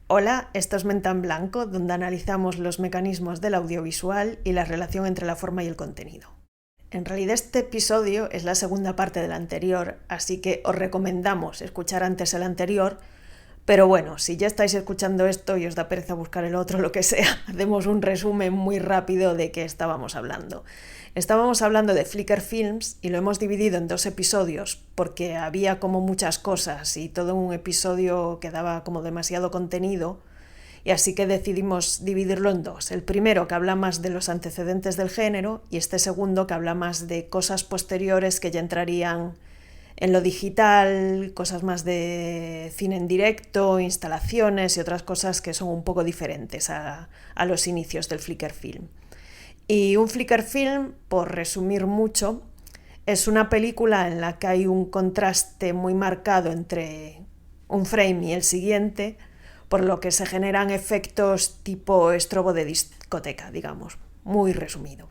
Hola, esto es Menta en Blanco, donde analizamos los mecanismos del audiovisual y la relación entre la forma y el contenido. En realidad este episodio es la segunda parte del anterior, así que os recomendamos escuchar antes el anterior, pero bueno, si ya estáis escuchando esto y os da pereza buscar el otro, lo que sea, hacemos un resumen muy rápido de qué estábamos hablando. Estábamos hablando de Flickr Films y lo hemos dividido en dos episodios porque había como muchas cosas y todo un episodio quedaba como demasiado contenido y así que decidimos dividirlo en dos. El primero que habla más de los antecedentes del género y este segundo que habla más de cosas posteriores que ya entrarían en lo digital, cosas más de cine en directo, instalaciones y otras cosas que son un poco diferentes a los inicios del Flickr Film. Y un Flickr Film, por resumir mucho, es una película en la que hay un contraste muy marcado entre un frame y el siguiente, por lo que se generan efectos tipo estrobo de discoteca, digamos, muy resumido.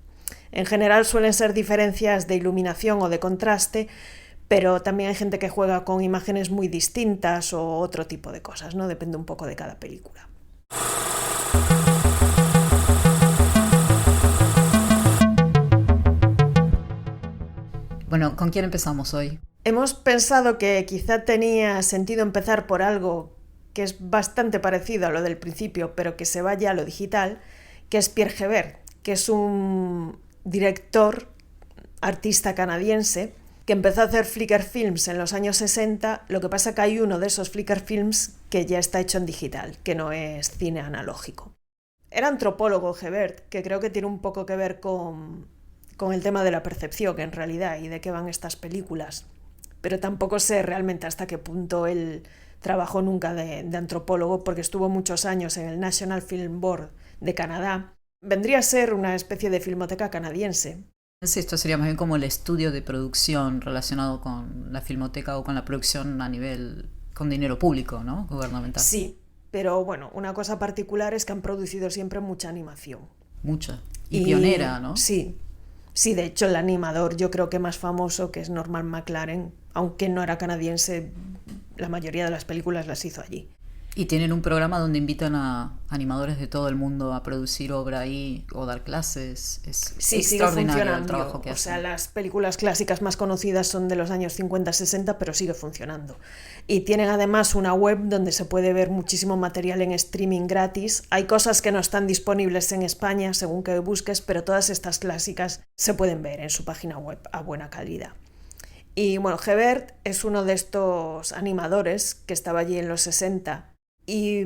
En general suelen ser diferencias de iluminación o de contraste, pero también hay gente que juega con imágenes muy distintas o otro tipo de cosas, ¿no? Depende un poco de cada película. Bueno, ¿con quién empezamos hoy? Hemos pensado que quizá tenía sentido empezar por algo que es bastante parecido a lo del principio, pero que se vaya a lo digital, que es Pierre Hebert, que es un director, artista canadiense, que empezó a hacer Flickr Films en los años 60, lo que pasa que hay uno de esos Flickr Films que ya está hecho en digital, que no es cine analógico. Era antropólogo Hebert, que creo que tiene un poco que ver con el tema de la percepción en realidad y de qué van estas películas. Pero tampoco sé realmente hasta qué punto él trabajó nunca de antropólogo porque estuvo muchos años en el National Film Board de Canadá. Vendría a ser una especie de filmoteca canadiense. Sí, esto sería más bien como el estudio de producción relacionado con la filmoteca o con la producción a nivel, con dinero público, ¿no? Gubernamental. Sí, pero bueno, una cosa particular es que han producido siempre mucha animación. Mucha. Y pionera, Y ¿no? sí, sí, de hecho el animador yo creo que más famoso, que es Norman McLaren, aunque no era canadiense, la mayoría de las películas las hizo allí. Y tienen un programa donde invitan a animadores de todo el mundo a producir obra ahí o dar clases. Es Sí, sigue extraordinario el trabajo funcionando. que O sea, hacen. las películas clásicas más conocidas son de los años 50-60, pero sigue funcionando. Y tienen además una web donde se puede ver muchísimo material en streaming gratis. Hay cosas que no están disponibles en España, según que busques, pero todas estas clásicas se pueden ver en su página web a buena calidad. Y bueno, Hebert es uno de estos animadores que estaba allí en los 60 y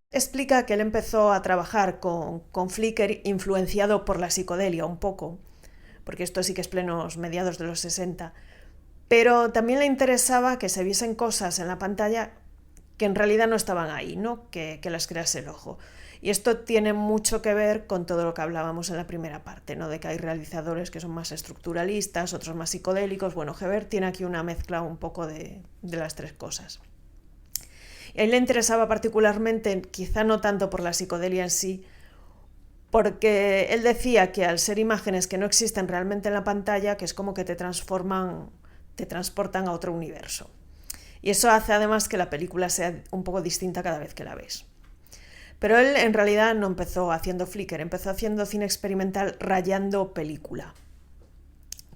explica que él empezó a trabajar con Flickr influenciado por la psicodelia un poco, porque esto sí que es plenos mediados de los 60, pero también le interesaba que se viesen cosas en la pantalla que en realidad no estaban ahí, ¿no? Que las crease el ojo. Y esto tiene mucho que ver con todo lo que hablábamos en la primera parte, ¿no? De que hay realizadores que son más estructuralistas, otros más psicodélicos. Bueno, Hebert tiene aquí una mezcla un poco de las tres cosas. A él le interesaba particularmente, quizá no tanto por la psicodelia en sí, porque él decía que al ser imágenes que no existen realmente en la pantalla, que es como que te transforman, te transportan a otro universo. Y eso hace además que la película sea un poco distinta cada vez que la ves. Pero él en realidad no empezó haciendo Flickr, empezó haciendo cine experimental rayando película.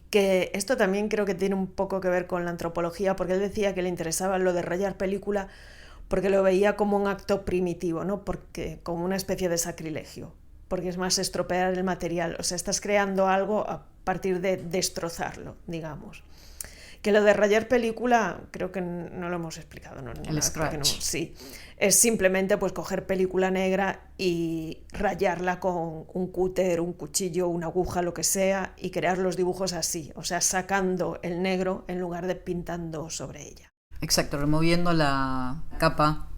Que esto también creo que tiene un poco que ver con la antropología, porque él decía que le interesaba lo de rayar película porque lo veía como un acto primitivo, ¿no? Porque, como una especie de sacrilegio, porque es más estropear el material, o sea, estás creando algo a partir de destrozarlo, digamos. Que lo de rayar película creo que no lo hemos explicado, ¿no? El Nada, porque no, scratch. sí. Es simplemente pues coger película negra y rayarla con un cúter, un cuchillo, una aguja, lo que sea, y crear los dibujos así, o sea, sacando el negro en lugar de pintando sobre ella. Exacto, removiendo la capa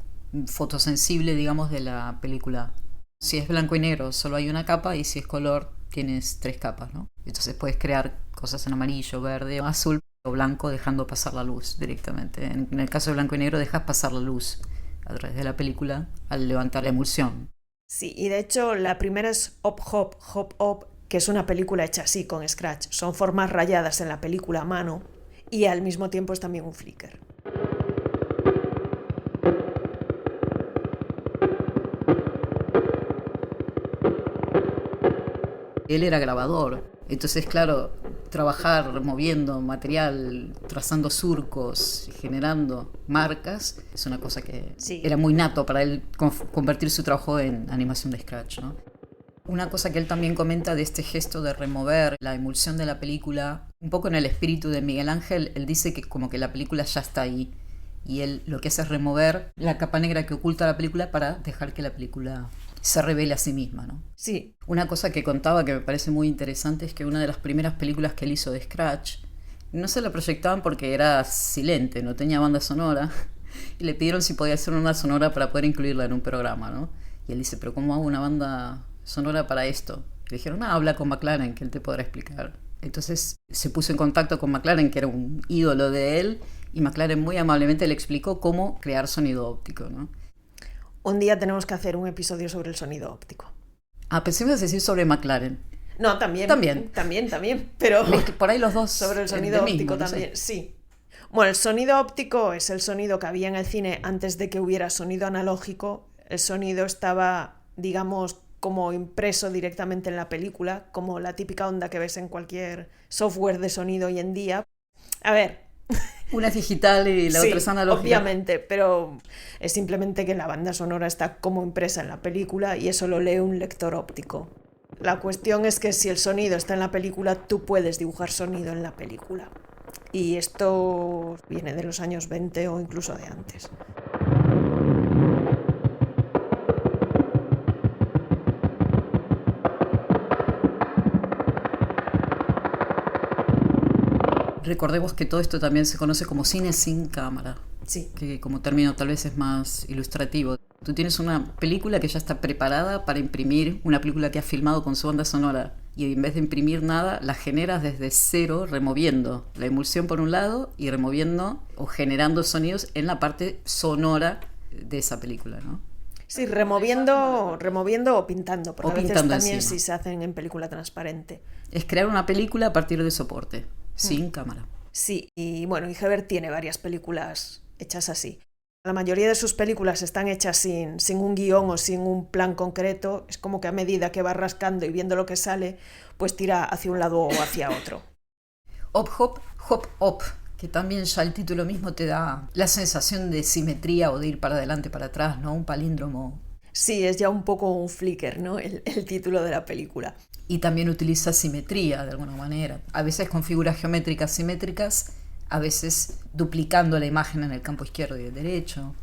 fotosensible, digamos, de la película. Si es blanco y negro, solo hay una capa, y si es color, tienes tres capas, ¿no? Entonces puedes crear cosas en amarillo, verde, azul o blanco, dejando pasar la luz directamente. En el caso de blanco y negro, dejas pasar la luz a través de la película al levantar la emulsión. Sí, y de hecho la primera es Hop Hop, Hop Hop, que es una película hecha así, con Scratch. Son formas rayadas en la película a mano y al mismo tiempo es también un flicker. Él era grabador. Entonces, claro, trabajar moviendo material, trazando surcos, generando marcas, es una cosa que era muy nato para él convertir su trabajo en animación de Scratch, ¿no? Una cosa que él también comenta de este gesto de remover la emulsión de la película, un poco en el espíritu de Miguel Ángel, él dice que como que la película ya está ahí y él lo que hace es remover la capa negra que oculta la película para dejar que la película se revele a sí misma, ¿no? Sí. Una cosa que contaba que me parece muy interesante es que una de las primeras películas que él hizo de Scratch no se la proyectaban porque era silente, no tenía banda sonora, y le pidieron si podía hacer una sonora para poder incluirla en un programa, ¿no? Y él dice, pero ¿cómo hago una banda sonora para esto? Le dijeron, habla con McLaren, que él te podrá explicar. Entonces se puso en contacto con McLaren, que era un ídolo de él, y McLaren muy amablemente le explicó cómo crear sonido óptico, ¿no? Un día tenemos que hacer un episodio sobre el sonido óptico. Pensé que ibas a decir sobre McLaren. No, también, pero por ahí los dos. Sobre el sonido óptico mismo, también, no sé. sí. Bueno, el sonido óptico es el sonido que había en el cine antes de que hubiera sonido analógico. El sonido estaba, digamos, como impreso directamente en la película, como la típica onda que ves en cualquier software de sonido hoy en día. A ver, una es digital y la otra es analógica. Obviamente, pero es simplemente que la banda sonora está como impresa en la película y eso lo lee un lector óptico. La cuestión es que si el sonido está en la película, tú puedes dibujar sonido en la película. Y esto viene de los años 20 o incluso de antes. Recordemos que todo esto también se conoce como cine sin cámara. Sí. Que como término tal vez es más ilustrativo. Tú tienes una película que ya está preparada para imprimir una película que has filmado con su banda sonora. Y en vez de imprimir nada, la generas desde cero, removiendo la emulsión por un lado y removiendo o generando sonidos en la parte sonora de esa película, ¿no? Sí, removiendo o pintando, porque o a veces pintando también encima. sí se hacen en película transparente. Es crear una película a partir de soporte, sin cámara. Sí, y bueno, y Hebert tiene varias películas hechas así. La mayoría de sus películas están hechas sin un guión o sin un plan concreto. Es como que a medida que va rascando y viendo lo que sale, pues tira hacia un lado o hacia otro. Hop, hop, hop, hop, que también ya el título mismo te da la sensación de simetría o de ir para adelante, para atrás, ¿no? Un palíndromo. Sí, es ya un poco un flicker, ¿no? El título de la película. Y también utiliza simetría de alguna manera. A veces con figuras geométricas simétricas, a veces duplicando la imagen en el campo izquierdo y el derecho.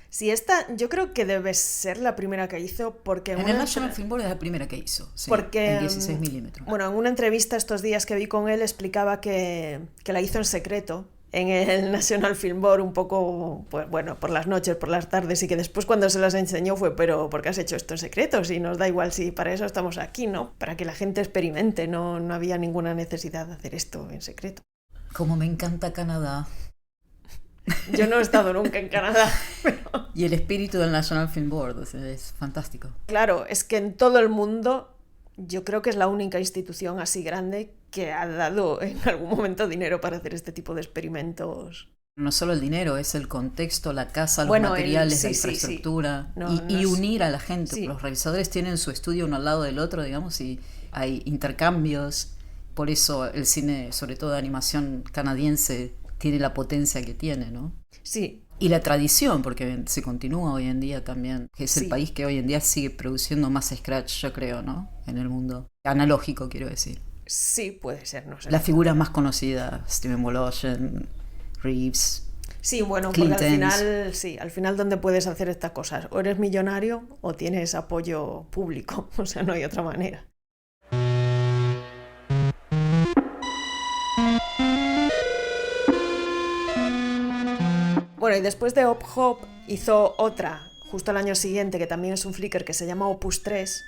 Sí, esta yo creo que debe ser la primera que hizo porque... En el National Film Board es la primera que hizo, sí, porque, en 16 milímetros. Bueno, en una entrevista estos días que vi con él explicaba que la hizo en secreto en el National Film Board un poco, pues bueno, por las noches, por las tardes, y que después cuando se las enseñó fue, pero ¿por qué has hecho esto en secreto? Si nos da igual, si para eso estamos aquí, ¿no? Para que la gente experimente, no había ninguna necesidad de hacer esto en secreto. Como me encanta Canadá. Yo no he estado nunca en Canadá. Pero... Y el espíritu del National Film Board, o sea, es fantástico. Claro, es que en todo el mundo yo creo que es la única institución así grande que ha dado en algún momento dinero para hacer este tipo de experimentos. No solo el dinero, es el contexto, la casa, los materiales, la infraestructura, sí. Y unir a la gente. Sí. Los realizadores tienen su estudio uno al lado del otro, digamos, y hay intercambios. Por eso el cine, sobre todo de animación canadiense, tiene la potencia que tiene, ¿no? Sí. Y la tradición, porque se continúa hoy en día también, que es el país que hoy en día sigue produciendo más Scratch, yo creo, ¿no? En el mundo analógico, quiero decir. Sí, puede ser, no sé. La figura más conocida, Steven Woloshin, Reeves. Sí, bueno, Clintons. Porque al final ¿dónde puedes hacer estas cosas? O eres millonario o tienes apoyo público, o sea, no hay otra manera. Bueno, y después de Hop Hop hizo otra, justo al año siguiente, que también es un flicker, que se llama Opus 3,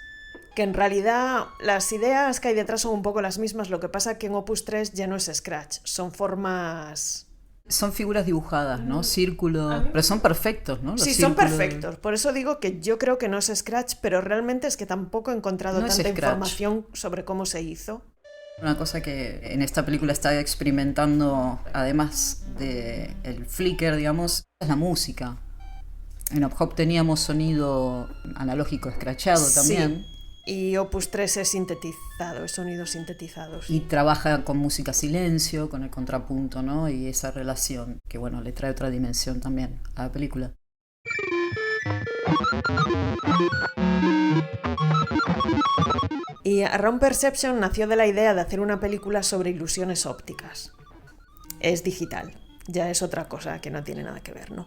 que en realidad las ideas que hay detrás son un poco las mismas, lo que pasa que en Opus 3 ya no es Scratch, son formas... Son figuras dibujadas, ¿no? Círculos, pero son perfectos, ¿no? Sí, son perfectos, por eso digo que yo creo que no es Scratch, pero realmente es que tampoco he encontrado tanta información sobre cómo se hizo. Una cosa que en esta película está experimentando, además del flicker, digamos, es la música. En Hop Hop teníamos sonido analógico escrachado también. Y Opus 3 es sintetizado, es sonidos sintetizados. Y trabaja con música silencio, con el contrapunto, ¿no? Y esa relación que, bueno, le trae otra dimensión también a la película. Y Around Perception nació de la idea de hacer una película sobre ilusiones ópticas. Es digital, ya es otra cosa que no tiene nada que ver, ¿no?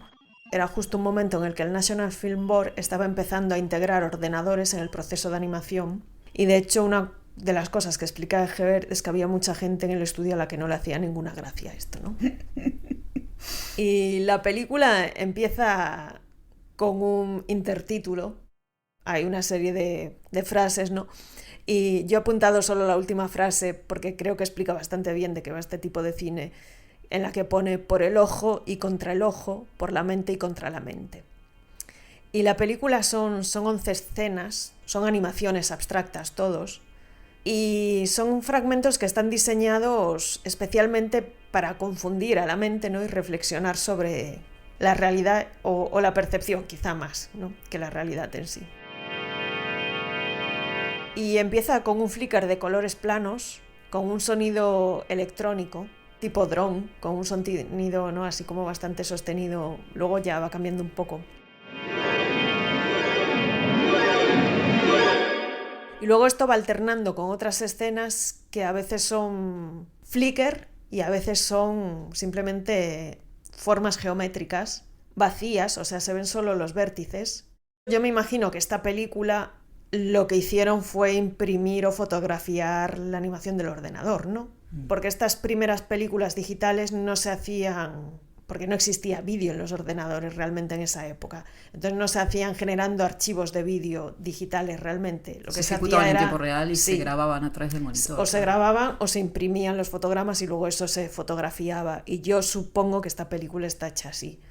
Era justo un momento en el que el National Film Board estaba empezando a integrar ordenadores en el proceso de animación, y de hecho una de las cosas que explica Herbert es que había mucha gente en el estudio a la que no le hacía ninguna gracia esto, ¿no? Y la película empieza con un intertítulo, hay una serie de frases, ¿no? Y yo he apuntado solo la última frase porque creo que explica bastante bien de qué va este tipo de cine, en la que pone por el ojo y contra el ojo, por la mente y contra la mente. Y la película son 11 escenas, son animaciones abstractas todos, y son fragmentos que están diseñados especialmente para confundir a la mente, ¿no? Y reflexionar sobre la realidad o la percepción, quizá más, ¿no? Que la realidad en sí. Y empieza con un flicker de colores planos, con un sonido electrónico, tipo drone, con un sonido, ¿no? Así como bastante sostenido, luego ya va cambiando un poco. Y luego esto va alternando con otras escenas que a veces son flicker y a veces son simplemente formas geométricas vacías, o sea, se ven solo los vértices. Yo me imagino que esta película lo que hicieron fue imprimir o fotografiar la animación del ordenador, ¿no? Porque estas primeras películas digitales no se hacían, porque no existía vídeo en los ordenadores realmente en esa época. Entonces no se hacían generando archivos de vídeo digitales realmente. Lo que se hacía en era tiempo real y se grababan a través del monitor. O se grababan o se imprimían los fotogramas y luego eso se fotografiaba. Y yo supongo que esta película está hecha así,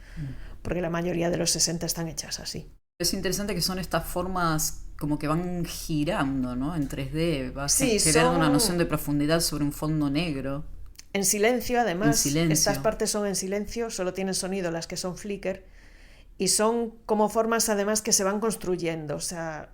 porque la mayoría de los 60 están hechas así. Es interesante que son estas formas como que van girando, ¿no? En 3D, vas creando una noción de profundidad sobre un fondo negro. En silencio, además. En silencio. Estas partes son en silencio, solo tienen sonido las que son flicker. Y son como formas, además, que se van construyendo. O sea,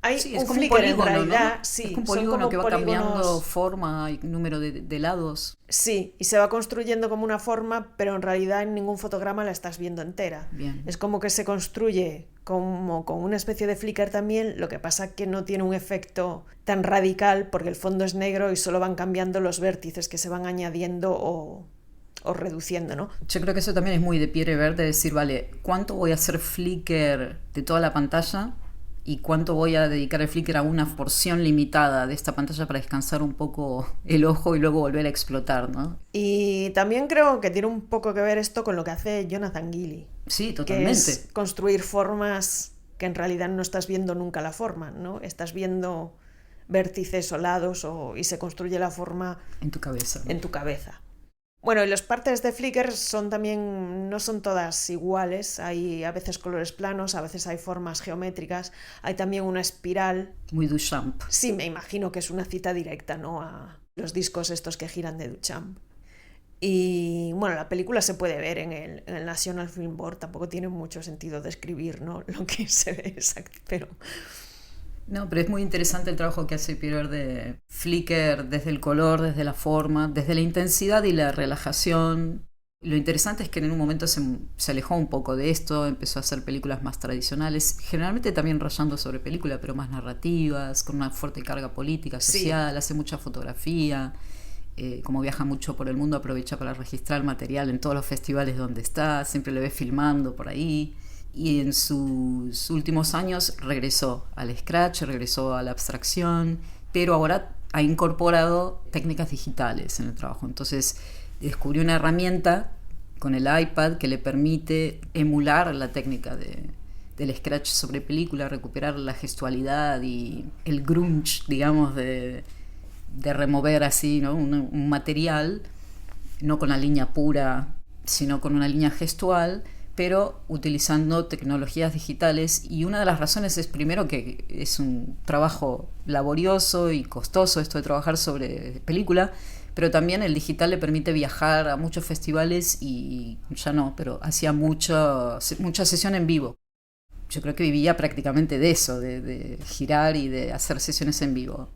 hay un flicker en realidad. ¿no? Sí, es como un polígono que va cambiando forma y número de lados. Sí, y se va construyendo como una forma, pero en realidad en ningún fotograma la estás viendo entera. Bien. Es como que se construye como con una especie de flicker también, lo que pasa que no tiene un efecto tan radical porque el fondo es negro y solo van cambiando los vértices que se van añadiendo o reduciendo, ¿no? Yo creo que eso también es muy de Pierre Hébert, de decir, vale, ¿cuánto voy a hacer flicker de toda la pantalla? ¿Y cuánto voy a dedicar el flicker a una porción limitada de esta pantalla para descansar un poco el ojo y luego volver a explotar, ¿no? Y también creo que tiene un poco que ver esto con lo que hace Jonathan Gilly. Sí, totalmente. Que es construir formas que en realidad no estás viendo nunca la forma, ¿no? Estás viendo vértices o lados y se construye la forma en tu cabeza, ¿no? En tu cabeza. Bueno, y las partes de flicker no son todas iguales. Hay a veces colores planos, a veces hay formas geométricas. Hay también una espiral. Muy Duchamp. Sí, me imagino que es una cita directa, ¿no? A los discos estos que giran de Duchamp. Y bueno, la película se puede ver en el National Film Board. Tampoco tiene mucho sentido describir, ¿no? Lo que se ve exacto, pero... No, pero es muy interesante el trabajo que hace Pierre de flicker desde el color, desde la forma, desde la intensidad y la relajación. Lo interesante es que en un momento se alejó un poco de esto, empezó a hacer películas más tradicionales, generalmente también rayando sobre películas, pero más narrativas, con una fuerte carga política, social, sí. Hace mucha fotografía, como viaja mucho por el mundo, aprovecha para registrar material en todos los festivales donde está, siempre le ves filmando por ahí. Y en sus últimos años regresó al scratch, regresó a la abstracción, pero ahora ha incorporado técnicas digitales en el trabajo. Entonces descubrió una herramienta con el iPad que le permite emular la técnica del scratch sobre película, recuperar la gestualidad y el grunge, digamos, de remover así, ¿no? un material, no con la línea pura, sino con una línea gestual, pero utilizando tecnologías digitales. Y una de las razones es primero que es un trabajo laborioso y costoso esto de trabajar sobre película, pero también el digital le permite viajar a muchos festivales y ya no, pero hacía mucha sesión en vivo. yo creo que vivía prácticamente de eso, de girar y de hacer sesiones en vivo.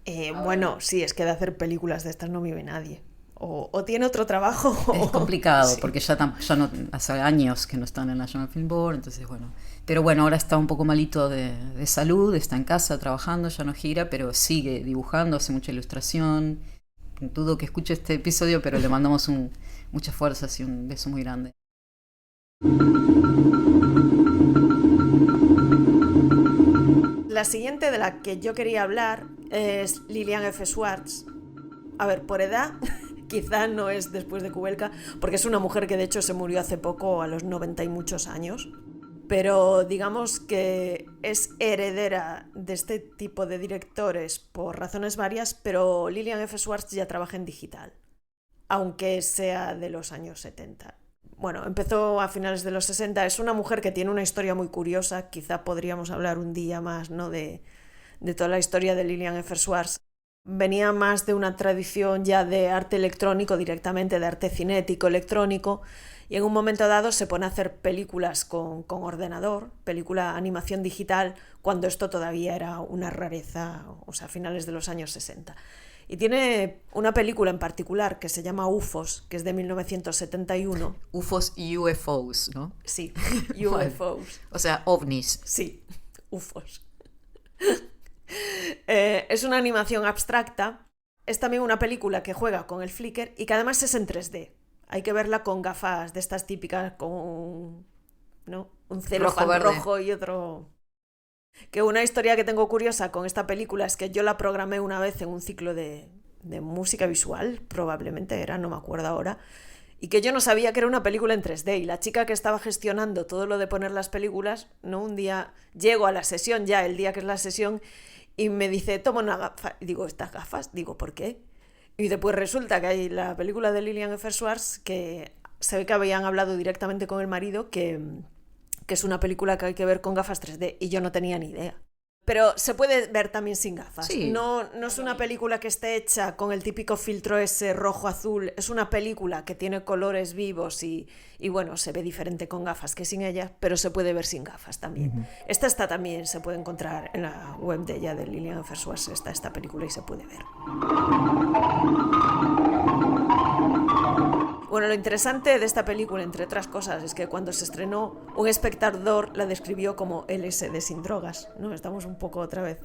Bueno, sí, es que de hacer películas de estas no vive nadie. O tiene otro trabajo. Es complicado, sí. porque ya no, hace años que no está en el National Film Board, entonces bueno. Pero bueno, ahora está un poco malito de salud, está en casa trabajando, ya no gira, pero sigue dibujando, hace mucha ilustración. Dudo que escuche este episodio, pero le mandamos muchas fuerzas y un beso muy grande. La siguiente de la que yo quería hablar es Lillian F. Schwartz. A ver, por edad, quizá no es después de Kubelka, porque es una mujer que de hecho se murió hace poco, a los 90 y muchos años. Pero digamos que es heredera de este tipo de directores por razones varias, pero Lillian F. Schwartz ya trabaja en digital, aunque sea de los años 70. Bueno, empezó a finales de los 60, es una mujer que tiene una historia muy curiosa, quizá podríamos hablar un día más, ¿no?, de toda la historia de Lillian F. Schwartz. Venía más de una tradición ya de arte electrónico, directamente de arte cinético electrónico, y en un momento dado se pone a hacer películas con ordenador, película animación digital, cuando esto todavía era una rareza, o sea, a finales de los años 60. Y tiene una película en particular que se llama UFOs, que es de 1971. UFOs y UFOs, ¿no? Sí, UFOs. O sea, ovnis. Sí, UFOs. Es una animación abstracta. Es también una película que juega con el flicker y que además es en 3D. Hay que verla con gafas de estas típicas, con un celofán rojo y otro... Que una historia que tengo curiosa con esta película es que yo la programé una vez en un ciclo de música visual, probablemente era, no me acuerdo ahora, y que yo no sabía que era una película en 3D, y la chica que estaba gestionando todo lo de poner las películas, un día llego a la sesión, ya el día que es la sesión, y me dice, toma una gafa, y digo, ¿estas gafas? Digo, ¿por qué? Y después resulta que hay la película de Lillian F. Schwartz, que se ve que habían hablado directamente con el marido, que es una película que hay que ver con gafas 3D, y yo no tenía ni idea. Pero se puede ver también sin gafas. Sí. No es una película que esté hecha con el típico filtro ese rojo-azul. Es una película que tiene colores vivos y bueno, se ve diferente con gafas que sin ellas, pero se puede ver sin gafas también. Uh-huh. Esta también se puede encontrar en la web de ella, de Lillian F. Schwartz, está esta película y se puede ver. Bueno, lo interesante de esta película, entre otras cosas, es que cuando se estrenó, un espectador la describió como LSD sin drogas, ¿no? Estamos un poco otra vez.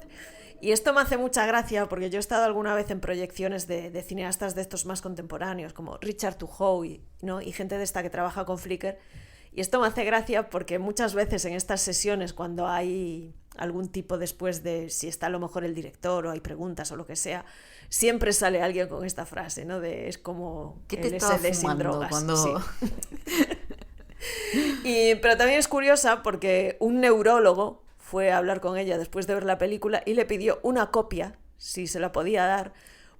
Y esto me hace mucha gracia porque yo he estado alguna vez en proyecciones de cineastas de estos más contemporáneos, como Richard Tuhoe, ¿no?, y gente de esta que trabaja con Flickr. Y esto me hace gracia porque muchas veces en estas sesiones, cuando hay algún tipo después de si está a lo mejor el director o hay preguntas o lo que sea, siempre sale alguien con esta frase, ¿no? Es como ¿qué te estaba fumando sin drogas cuando... Sí. Pero también es curiosa porque un neurólogo fue a hablar con ella después de ver la película y le pidió una copia, si se la podía dar,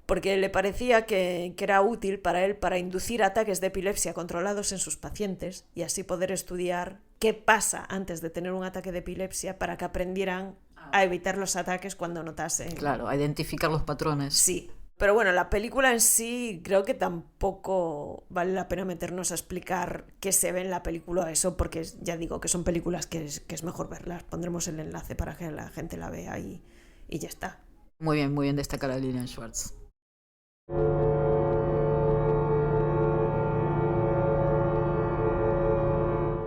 porque le parecía que era útil para él para inducir ataques de epilepsia controlados en sus pacientes y así poder estudiar qué pasa antes de tener un ataque de epilepsia para que aprendieran a evitar los ataques cuando notasen. Claro, a identificar los patrones. Sí, pero bueno, la película en sí creo que tampoco vale la pena meternos a explicar qué se ve en la película, eso, porque ya digo que son películas que es mejor verlas. Pondremos el enlace para que la gente la vea y ya está. Muy bien destacar a Lillian Schwartz.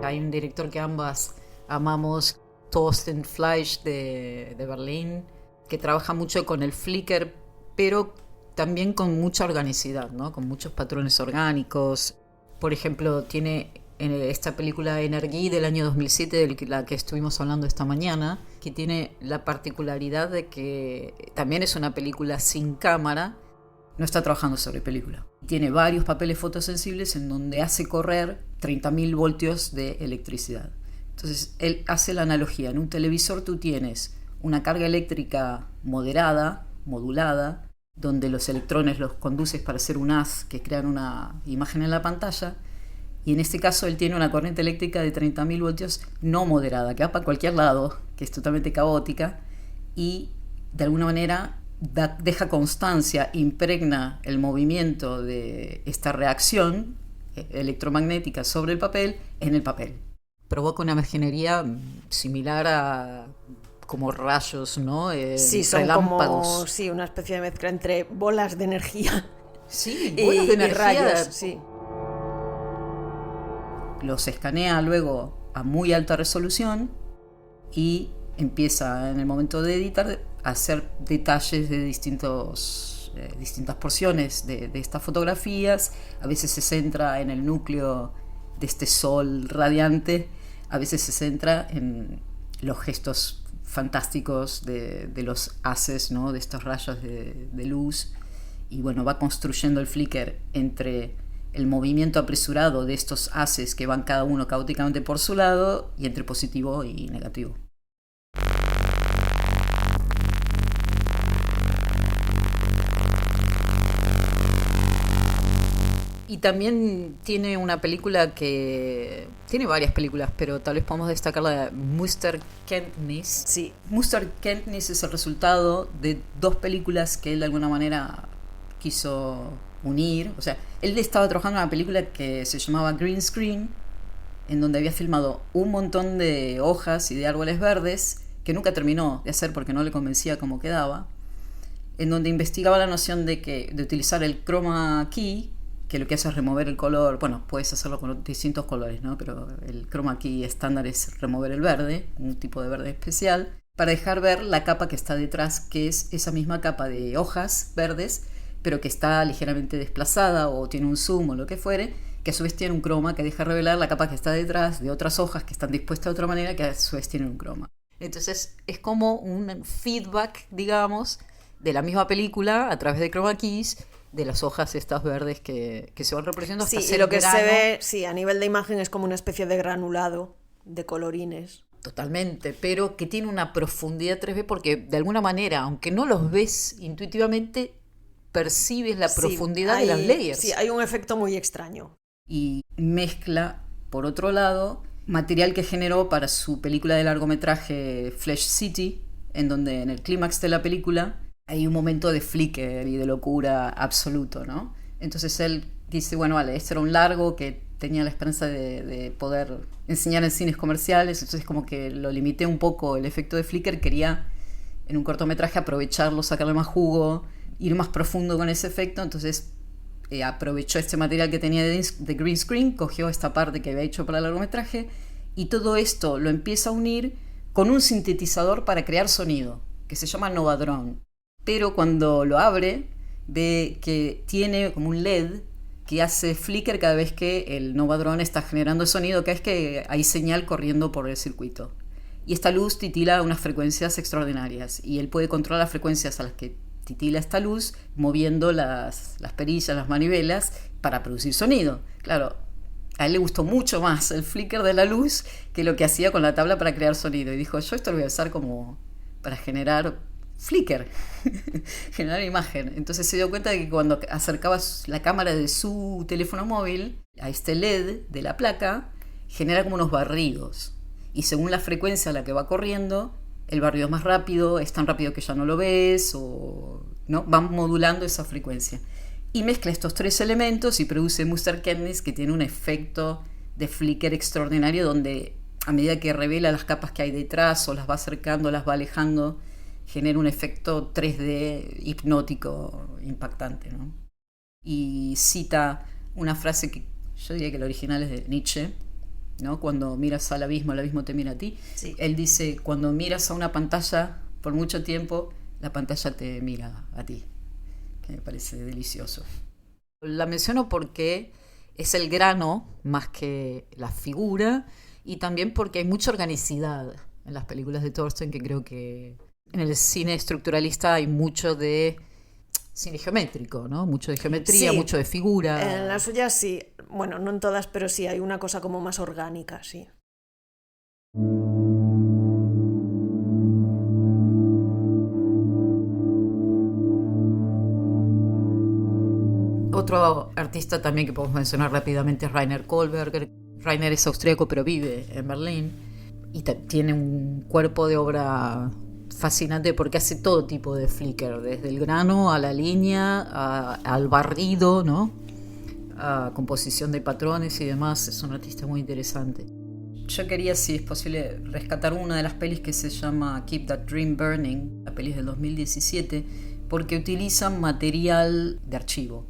Hay un director que ambas amamos, Thorsten Fleisch de Berlín, que trabaja mucho con el flicker, pero también con mucha organicidad, ¿no? Con muchos patrones orgánicos. Por ejemplo, tiene en esta película Energy del año 2007, de la que estuvimos hablando esta mañana, que tiene la particularidad de que también es una película sin cámara, no está trabajando sobre película. Tiene varios papeles fotosensibles en donde hace correr 30.000 voltios de electricidad. Entonces, él hace la analogía. En un televisor tú tienes una carga eléctrica moderada, modulada, donde los electrones los conduces para hacer un haz que crean una imagen en la pantalla. Y en este caso él tiene una corriente eléctrica de 30.000 voltios no moderada, que va para cualquier lado, que es totalmente caótica, y de alguna manera deja constancia, impregna el movimiento de esta reacción electromagnética sobre el papel en el papel. provoca una imaginería similar a como rayos, ¿no? Sí, son relámpagos. como una especie de mezcla entre bolas de energía Sí, bolas de energía. rayos, sí. Los escanea luego a muy alta resolución y empieza en el momento de editar a hacer detalles de distintas porciones de estas fotografías. A veces se centra en el núcleo de este sol radiante, a veces se centra en los gestos fantásticos de los haces, ¿no? De estos rayos de luz. Y bueno, va construyendo el Flickr entre el movimiento apresurado de estos haces que van cada uno caóticamente por su lado y entre positivo y negativo. Y también tiene una película que... Tiene varias películas, pero tal vez podamos destacar la de Mr. Kentnis. Sí. Mr. Kentnis es el resultado de dos películas que él de alguna manera quiso unir. O sea, él estaba trabajando en una película que se llamaba Green Screen, en donde había filmado un montón de hojas y de árboles verdes, que nunca terminó de hacer porque no le convencía cómo quedaba, en donde investigaba la noción de utilizar el chroma key, que lo que hace es remover el color. Bueno, puedes hacerlo con distintos colores, ¿no? Pero el chroma key estándar es remover el verde, un tipo de verde especial, para dejar ver la capa que está detrás, que es esa misma capa de hojas verdes, pero que está ligeramente desplazada o tiene un zoom o lo que fuere, que a su vez tiene un croma que deja revelar la capa que está detrás de otras hojas que están dispuestas de otra manera, que a su vez tienen un croma. Entonces es como un feedback, digamos, de la misma película a través de chroma keys, de las hojas estas verdes que se van reproduciendo hasta Sí, y lo que se ve, sí, a nivel de imagen es como una especie de granulado de colorines. Totalmente, pero que tiene una profundidad 3D porque de alguna manera, aunque no los ves intuitivamente, percibes la profundidad de las layers. Sí, hay un efecto muy extraño. Y mezcla, por otro lado, material que generó para su película de largometraje Flesh City, en donde en el clímax de la película hay un momento de flicker y de locura absoluto, ¿no? Entonces él dice, bueno, vale, este era un largo que tenía la esperanza de poder enseñar en cines comerciales, entonces como que lo limité un poco el efecto de flicker, quería en un cortometraje aprovecharlo, sacarle más jugo, ir más profundo con ese efecto, entonces aprovechó este material que tenía de green screen, cogió esta parte que había hecho para el largometraje y todo esto lo empieza a unir con un sintetizador para crear sonido, que se llama Novadrone. Pero cuando lo abre, ve que tiene como un LED que hace flicker cada vez que el Novadrone está generando sonido, cada vez que hay señal corriendo por el circuito. Y esta luz titila a unas frecuencias extraordinarias, y él puede controlar las frecuencias a las que titila esta luz moviendo las perillas, las manivelas, para producir sonido. Claro, a él le gustó mucho más el flicker de la luz que lo que hacía con la tabla para crear sonido. Y dijo, yo esto lo voy a usar como para generar flicker, generar imagen. Entonces se dio cuenta de que cuando acercaba la cámara de su teléfono móvil a este LED de la placa, genera como unos barridos. Y según la frecuencia a la que va corriendo, el barrido es más rápido, es tan rápido que ya no lo ves, o ¿no? Van modulando esa frecuencia. Y mezcla estos tres elementos y produce Mr. Kentnis, que tiene un efecto de flicker extraordinario, donde a medida que revela las capas que hay detrás o las va acercando, las va alejando, genera un efecto 3D hipnótico impactante, ¿no? Y cita una frase que yo diría que el original es de Nietzsche, ¿no? Cuando miras al abismo, el abismo te mira a ti. Sí. Él dice, cuando miras a una pantalla por mucho tiempo, la pantalla te mira a ti, que me parece delicioso. La menciono porque es el grano más que la figura, y también porque hay mucha organicidad en las películas de Thorsten, que creo que en el cine estructuralista hay mucho de cine geométrico, ¿no? Mucho de geometría, sí, mucho de figura. En las suyas sí, bueno, no en todas, pero sí hay una cosa como más orgánica, sí. Otro artista también que podemos mencionar rápidamente es Rainer Kohlberger. Rainer es austríaco pero vive en Berlín y tiene un cuerpo de obra fascinante porque hace todo tipo de flicker, desde el grano a la línea, al barrido, ¿no? A composición de patrones y demás. Es un artista muy interesante Yo quería, si es posible, rescatar una de las pelis que se llama Keep That Dream Burning, la peli es del 2017, porque utilizan material de archivo.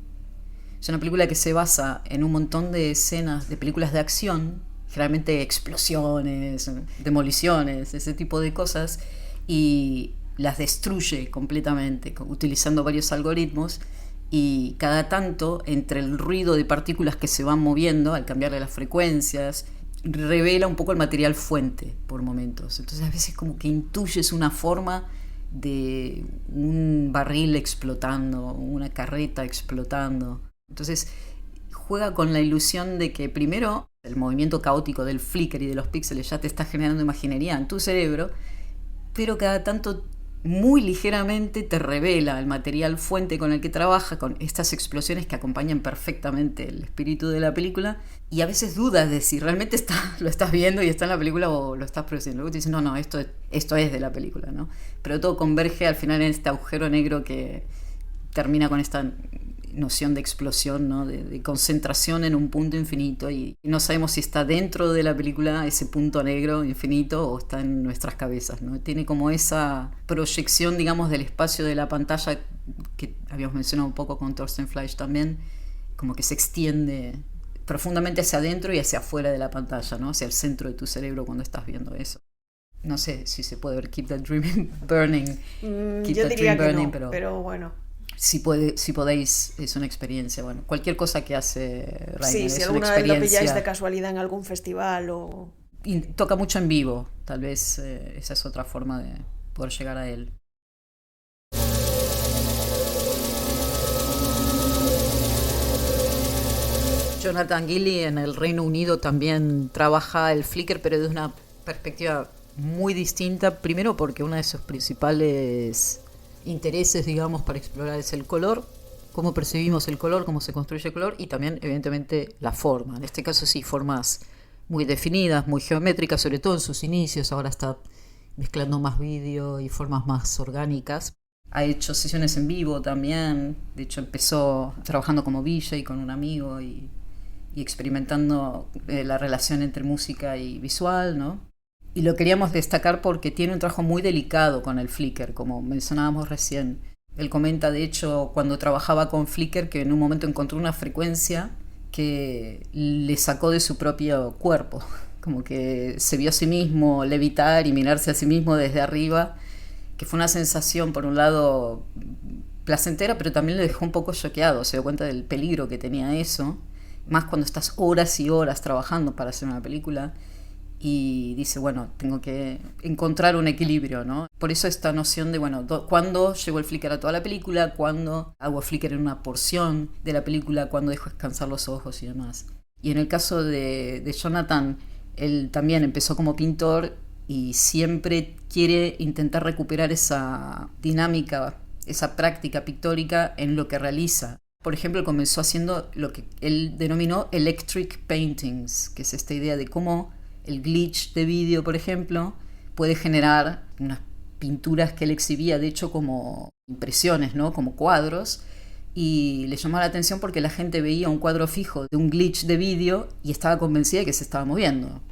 Es una película que se basa en un montón de escenas de películas de acción, generalmente explosiones, demoliciones, ese tipo de cosas, y las destruye completamente, utilizando varios algoritmos, y cada tanto, entre el ruido de partículas que se van moviendo, al cambiarle las frecuencias, revela un poco el material fuente por momentos. Entonces a veces como que intuyes una forma de un barril explotando, una carreta explotando. Entonces juega con la ilusión de que primero el movimiento caótico del flicker y de los píxeles ya te está generando imaginería en tu cerebro, pero cada tanto muy ligeramente te revela el material fuente con el que trabaja, con estas explosiones que acompañan perfectamente el espíritu de la película, y a veces dudas de si realmente lo estás viendo y está en la película o lo estás produciendo. Luego te dicen, no, esto es de la película, ¿no? Pero todo converge al final en este agujero negro que termina con esta noción de explosión, ¿no? De concentración en un punto infinito, y no sabemos si está dentro de la película ese punto negro infinito o está en nuestras cabezas, ¿no? Tiene como esa proyección, digamos, del espacio de la pantalla que habíamos mencionado un poco con Thorsten Fleisch también, como que se extiende profundamente hacia adentro y hacia afuera de la pantalla, ¿no? Hacia el centro de tu cerebro cuando estás viendo eso. No sé si se puede ver Keep That Dream Burning. Yo diría que no, pero bueno. Si podéis, es una experiencia. Bueno, cualquier cosa que hace Reiner sí, si es alguna una vez lo experiencia. pilláis de casualidad en algún festival o... Y toca mucho en vivo, tal vez esa es otra forma de poder llegar a él. Jonathan Gilly en el Reino Unido también trabaja el Flickr, pero desde una perspectiva muy distinta. Primero porque uno de sus principales intereses, digamos, para explorar es el color, cómo percibimos el color, cómo se construye el color, y también evidentemente la forma. En este caso sí, formas muy definidas, muy geométricas, sobre todo en sus inicios. Ahora está mezclando más vídeo y formas más orgánicas. Ha hecho sesiones en vivo también. De hecho empezó trabajando como VJ con un amigo y experimentando la relación entre música y visual, ¿no? Y lo queríamos destacar porque tiene un trabajo muy delicado con el Flickr, como mencionábamos recién. Él comenta, de hecho, cuando trabajaba con Flickr, que en un momento encontró una frecuencia que le sacó de su propio cuerpo. Como que se vio a sí mismo levitar y mirarse a sí mismo desde arriba, que fue una sensación, por un lado, placentera, pero también le dejó un poco choqueado. Se dio cuenta del peligro que tenía eso, más cuando estás horas y horas trabajando para hacer una película. Y dice, bueno, tengo que encontrar un equilibrio, ¿no? Por eso esta noción de, bueno, ¿cuándo llevo el Flickr a toda la película? ¿Cuándo hago Flickr en una porción de la película? ¿Cuándo dejo descansar los ojos y demás? Y en el caso de Jonathan, él también empezó como pintor y siempre quiere intentar recuperar esa dinámica, esa práctica pictórica en lo que realiza. Por ejemplo, comenzó haciendo lo que él denominó electric paintings, que es esta idea de cómo el glitch de vídeo, por ejemplo, puede generar unas pinturas que él exhibía, de hecho, como impresiones, ¿no? Como cuadros, y le llamó la atención porque la gente veía un cuadro fijo de un glitch de vídeo y estaba convencida de que se estaba moviendo.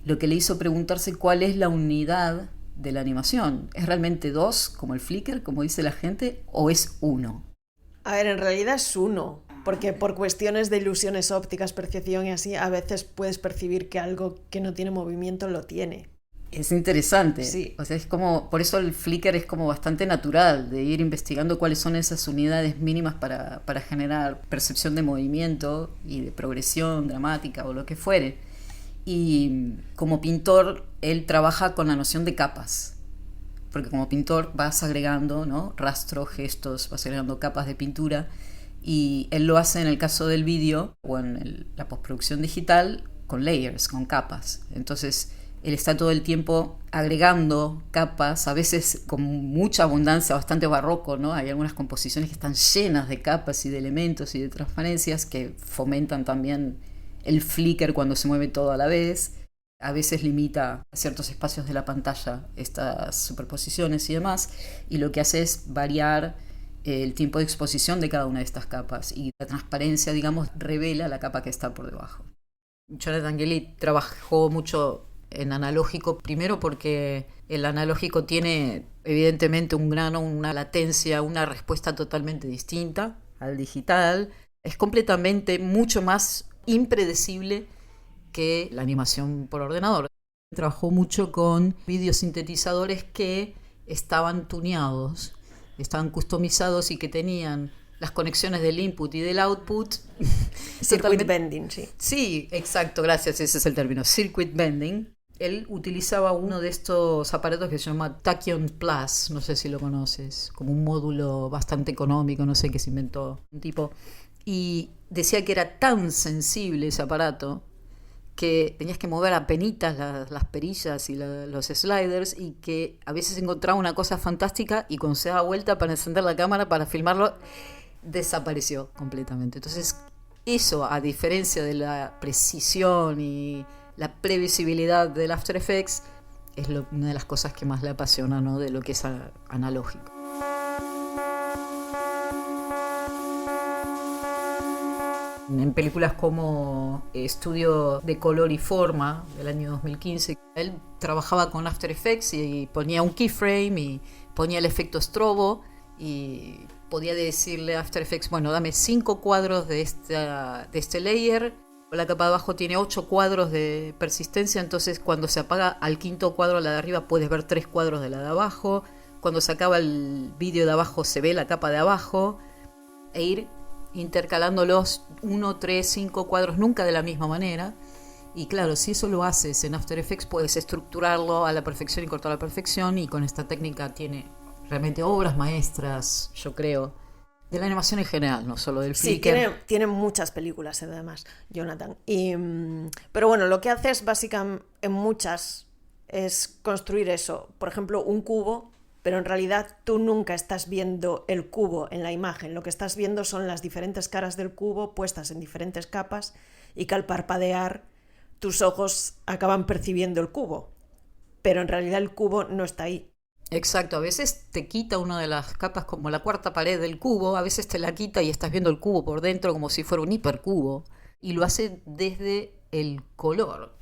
Lo que le hizo preguntarse cuál es la unidad de la animación. ¿Es realmente 2, como el Flickr, como dice la gente, o es 1? A ver, en realidad es 1. Porque por cuestiones de ilusiones ópticas, percepción y así, a veces puedes percibir que algo que no tiene movimiento lo tiene. Es interesante. Sí. O sea, es como, por eso el Flickr es como bastante natural, de ir investigando cuáles son esas unidades mínimas para generar percepción de movimiento y de progresión dramática o lo que fuere. Y como pintor, él trabaja con la noción de capas. Porque como pintor vas agregando, ¿no? Rastro, gestos, vas agregando capas de pintura. Y él lo hace en el caso del vídeo o en la postproducción digital con layers, con capas. Entonces él está todo el tiempo agregando capas, a veces con mucha abundancia, bastante barroco, ¿no? Hay algunas composiciones que están llenas de capas y de elementos y de transparencias que fomentan también el Flickr cuando se mueve todo a la vez. A veces limita a ciertos espacios de la pantalla estas superposiciones y demás, y lo que hace es variar el tiempo de exposición de cada una de estas capas, y la transparencia, digamos, revela la capa que está por debajo. Jonathan Gelly trabajó mucho en analógico, primero porque el analógico tiene evidentemente un grano, una latencia, una respuesta totalmente distinta al digital. Es completamente mucho más impredecible que la animación por ordenador. Trabajó mucho con videosintetizadores que estaban tuneados, estaban customizados y que tenían las conexiones del input y del output. Circuit bending, sí. Sí, exacto, gracias, ese es el término, circuit bending. Él utilizaba uno de estos aparatos que se llama Tachyon Plus, no sé si lo conoces, como un módulo bastante económico, no sé qué se inventó un tipo. Y decía que era tan sensible ese aparato que tenías que mover apenitas las perillas y los sliders, y que a veces encontraba una cosa fantástica y cuando se daba vuelta para encender la cámara para filmarlo, desapareció completamente. Entonces eso, a diferencia de la precisión y la previsibilidad del After Effects, es una de las cosas que más le apasiona, ¿no?, de lo que es analógico. En películas como Estudio de Color y Forma, del año 2015, él trabajaba con After Effects y ponía un keyframe y ponía el efecto strobo y podía decirle a After Effects, bueno, dame 5 cuadros de este layer, la capa de abajo tiene 8 cuadros de persistencia, entonces cuando se apaga al quinto cuadro, la de arriba, puedes ver 3 cuadros de la de abajo, cuando se acaba el vídeo de abajo se ve la capa de abajo, e ir intercalándolos 1, 3, 5 cuadros, nunca de la misma manera. Y claro, si eso lo haces en After Effects, puedes estructurarlo a la perfección y cortar a la perfección, y con esta técnica tiene realmente obras maestras, yo creo, de la animación en general, no solo del Flickr. Sí, tiene muchas películas además, Jonathan. Pero bueno, lo que hace es básicamente en muchas es construir eso. Por ejemplo, un cubo, pero en realidad tú nunca estás viendo el cubo en la imagen. Lo que estás viendo son las diferentes caras del cubo puestas en diferentes capas, y que al parpadear tus ojos acaban percibiendo el cubo. Pero en realidad el cubo no está ahí. Exacto, a veces te quita una de las capas, como la cuarta pared del cubo, a veces te la quita y estás viendo el cubo por dentro como si fuera un hipercubo, y lo hace desde el color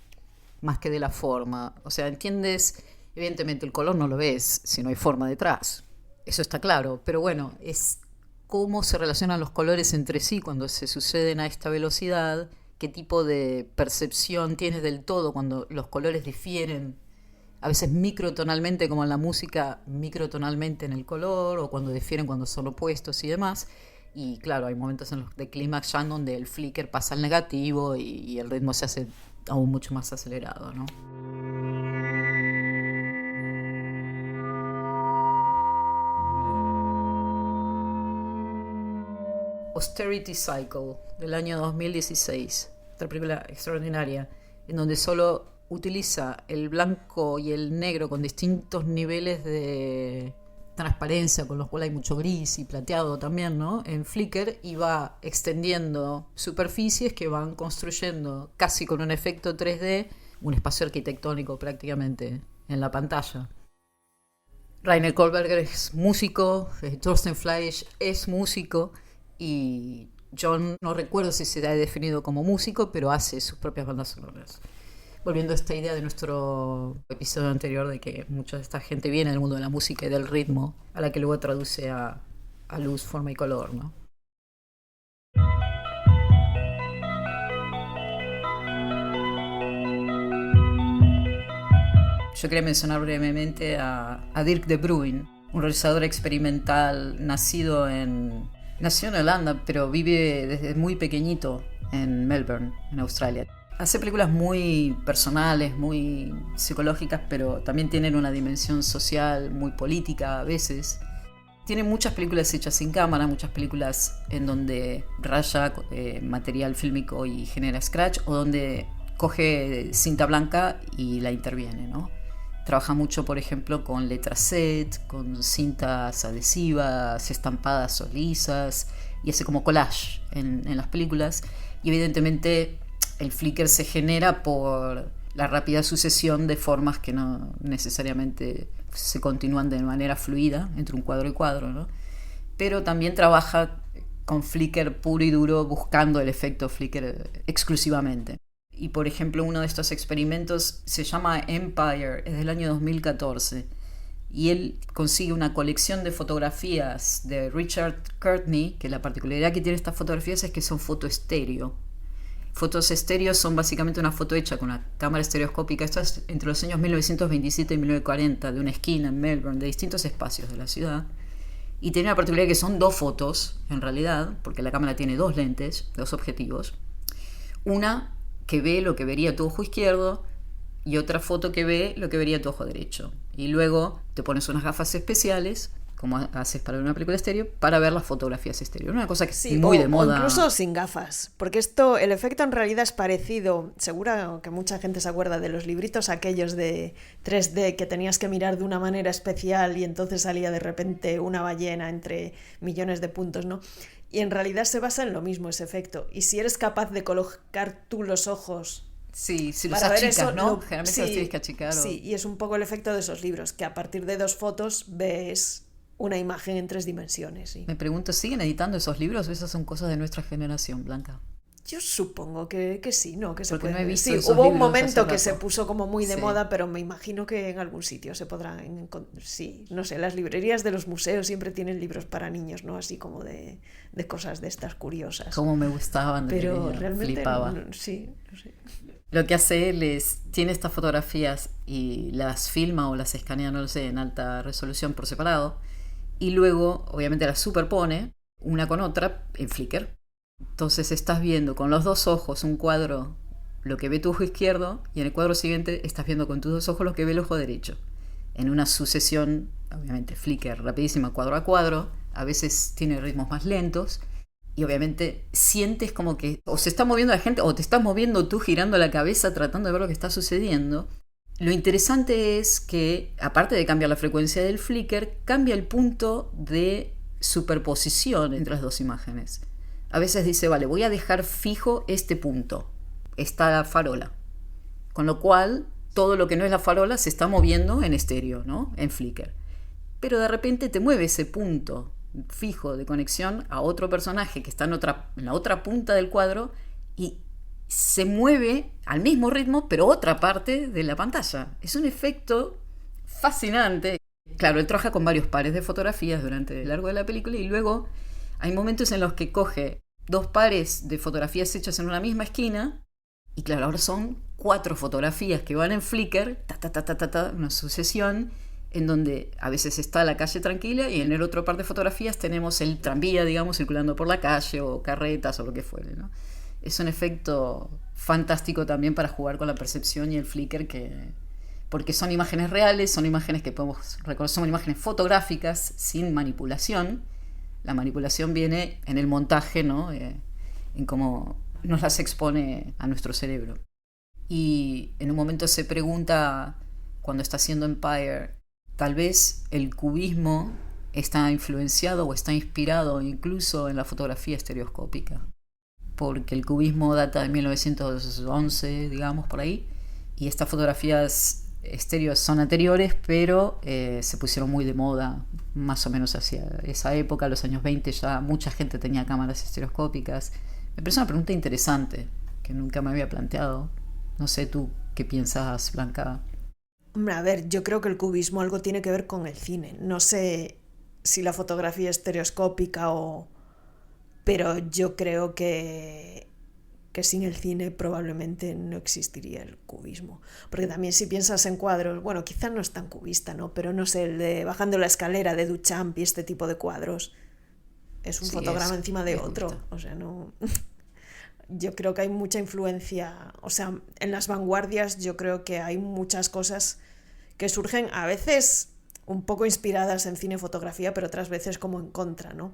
más que de la forma. O sea, entiendes, evidentemente el color no lo ves si no hay forma detrás, eso está claro, pero bueno, es cómo se relacionan los colores entre sí cuando se suceden a esta velocidad, qué tipo de percepción tienes del todo cuando los colores difieren, a veces microtonalmente, como en la música, microtonalmente en el color, o cuando difieren cuando son opuestos y demás. Y claro, hay momentos en los de clímax ya donde el flicker pasa al negativo y el ritmo se hace aún mucho más acelerado, ¿no? Austerity Cycle, del año 2016, otra película extraordinaria, en donde solo utiliza el blanco y el negro con distintos niveles de transparencia, con los cuales hay mucho gris y plateado también, ¿no?, en Flickr, y va extendiendo superficies que van construyendo casi con un efecto 3D un espacio arquitectónico prácticamente en la pantalla. Rainer Kohlberger es músico, Thorsten Fleisch es músico, y John, no recuerdo si se ha definido como músico, pero hace sus propias bandas sonoras. Volviendo a esta idea de nuestro episodio anterior de que mucha de esta gente viene del mundo de la música y del ritmo, a la que luego traduce a luz, forma y color, ¿no? Yo quería mencionar brevemente a Dirk de Bruin, un realizador experimental nació en Holanda, pero vive desde muy pequeñito en Melbourne, en Australia. Hace películas muy personales, muy psicológicas, pero también tienen una dimensión social, muy política a veces. Tiene muchas películas hechas sin cámara, muchas películas en donde raya material fílmico y genera scratch, o donde coge cinta blanca y la interviene, ¿no? Trabaja mucho, por ejemplo, con letraset, con cintas adhesivas, estampadas o lisas, y hace como collage en las películas. Y evidentemente el flicker se genera por la rápida sucesión de formas que no necesariamente se continúan de manera fluida entre un cuadro y cuadro, ¿no? Pero también trabaja con flicker puro y duro, buscando el efecto flicker exclusivamente. Y por ejemplo, uno de estos experimentos se llama Empire, es del año 2014. Y él consigue una colección de fotografías de Richard Courtney, que la particularidad que tiene estas fotografías es que son fotoestéreo. Fotos estéreo son básicamente una foto hecha con una cámara estereoscópica. Esto es entre los años 1927 y 1940, de una esquina en Melbourne, de distintos espacios de la ciudad. Y tiene una particularidad que son 2 fotos, en realidad, porque la cámara tiene 2 lentes, 2 objetivos. Una que ve lo que vería tu ojo izquierdo y otra foto que ve lo que vería tu ojo derecho. Y luego te pones unas gafas especiales, como haces para una película estéreo, para ver las fotografías estéreo. Una cosa que es muy de moda. O incluso sin gafas, porque el efecto en realidad es parecido. Seguro que mucha gente se acuerda de los libritos aquellos de 3D que tenías que mirar de una manera especial y entonces salía de repente una ballena entre millones de puntos, ¿no? Y en realidad se basa en lo mismo ese efecto. Y si eres capaz de colocar tú los ojos... Sí, si los achicas, ¿no? Generalmente sí, los tienes que achicar. Sí, y es un poco el efecto de esos libros, que a partir de 2 fotos ves una imagen en 3 dimensiones. Sí. Me pregunto, ¿siguen editando esos libros o esas son cosas de nuestra generación, Blanca? Yo supongo que sí, ¿no? Que se Porque puede. No he visto sí, esos hubo un libros momento hace que se rato. puso como muy de Sí. moda, pero me imagino que en algún sitio se podrán encontrar. Sí, no sé, las librerías de los museos siempre tienen libros para niños, ¿no? Así como de cosas de estas curiosas. Como me gustaban de Pero pequeña, realmente flipaba. sí, no sé. Lo que hace él es, tiene estas fotografías y las filma o las escanea, no lo sé, en alta resolución por separado, y luego obviamente las superpone una con otra en Flickr. Entonces estás viendo con los 2 ojos un cuadro, lo que ve tu ojo izquierdo, y en el cuadro siguiente estás viendo con tus 2 ojos lo que ve el ojo derecho. En una sucesión, obviamente Flickr rapidísima, cuadro a cuadro, a veces tiene ritmos más lentos, y obviamente sientes como que o se está moviendo la gente o te estás moviendo tú girando la cabeza tratando de ver lo que está sucediendo. Lo interesante es que, aparte de cambiar la frecuencia del flicker, cambia el punto de superposición entre las 2 imágenes. A veces dice, vale, voy a dejar fijo este punto. Está la farola. Con lo cual, todo lo que no es la farola se está moviendo en estéreo, ¿no? En flicker. Pero de repente te mueve ese punto fijo de conexión a otro personaje que está en la otra punta del cuadro y se mueve al mismo ritmo, pero otra parte de la pantalla. Es un efecto fascinante. Claro, él trabaja con varios pares de fotografías durante el largo de la película y luego hay momentos en los que coge 2 pares de fotografías hechas en una misma esquina y claro, ahora son 4 fotografías que van en Flickr, una sucesión en donde a veces está la calle tranquila y en el otro par de fotografías tenemos el tranvía, digamos, circulando por la calle o carretas o lo que fuere, ¿no? Es un efecto fantástico también para jugar con la percepción y el Flickr, porque son imágenes reales, son imágenes que podemos reconocer, son imágenes fotográficas sin manipulación. La manipulación viene en el montaje, ¿no? En cómo nos las expone a nuestro cerebro. Y en un momento se pregunta, cuando está haciendo Empire, tal vez el cubismo está influenciado o está inspirado incluso en la fotografía estereoscópica, porque el cubismo data de 1911, digamos, por ahí, y estas fotografías estéreo son anteriores, pero se pusieron muy de moda más o menos hacia esa época, los años 20 ya mucha gente tenía cámaras estereoscópicas. Me parece una pregunta interesante que nunca me había planteado. No sé tú qué piensas, Blanca. Hombre, a ver, yo creo que el cubismo algo tiene que ver con el cine. No sé si la fotografía estereoscópica o... Pero yo creo que sin el cine probablemente no existiría el cubismo. Porque también si piensas en cuadros, bueno, quizás no es tan cubista, ¿no? Pero no sé, el de Bajando la escalera de Duchamp y este tipo de cuadros es un fotograma encima de otro. Justo. O sea, no... Yo creo que hay mucha influencia, o sea, en las vanguardias yo creo que hay muchas cosas que surgen a veces un poco inspiradas en cine y fotografía, pero otras veces como en contra, ¿no?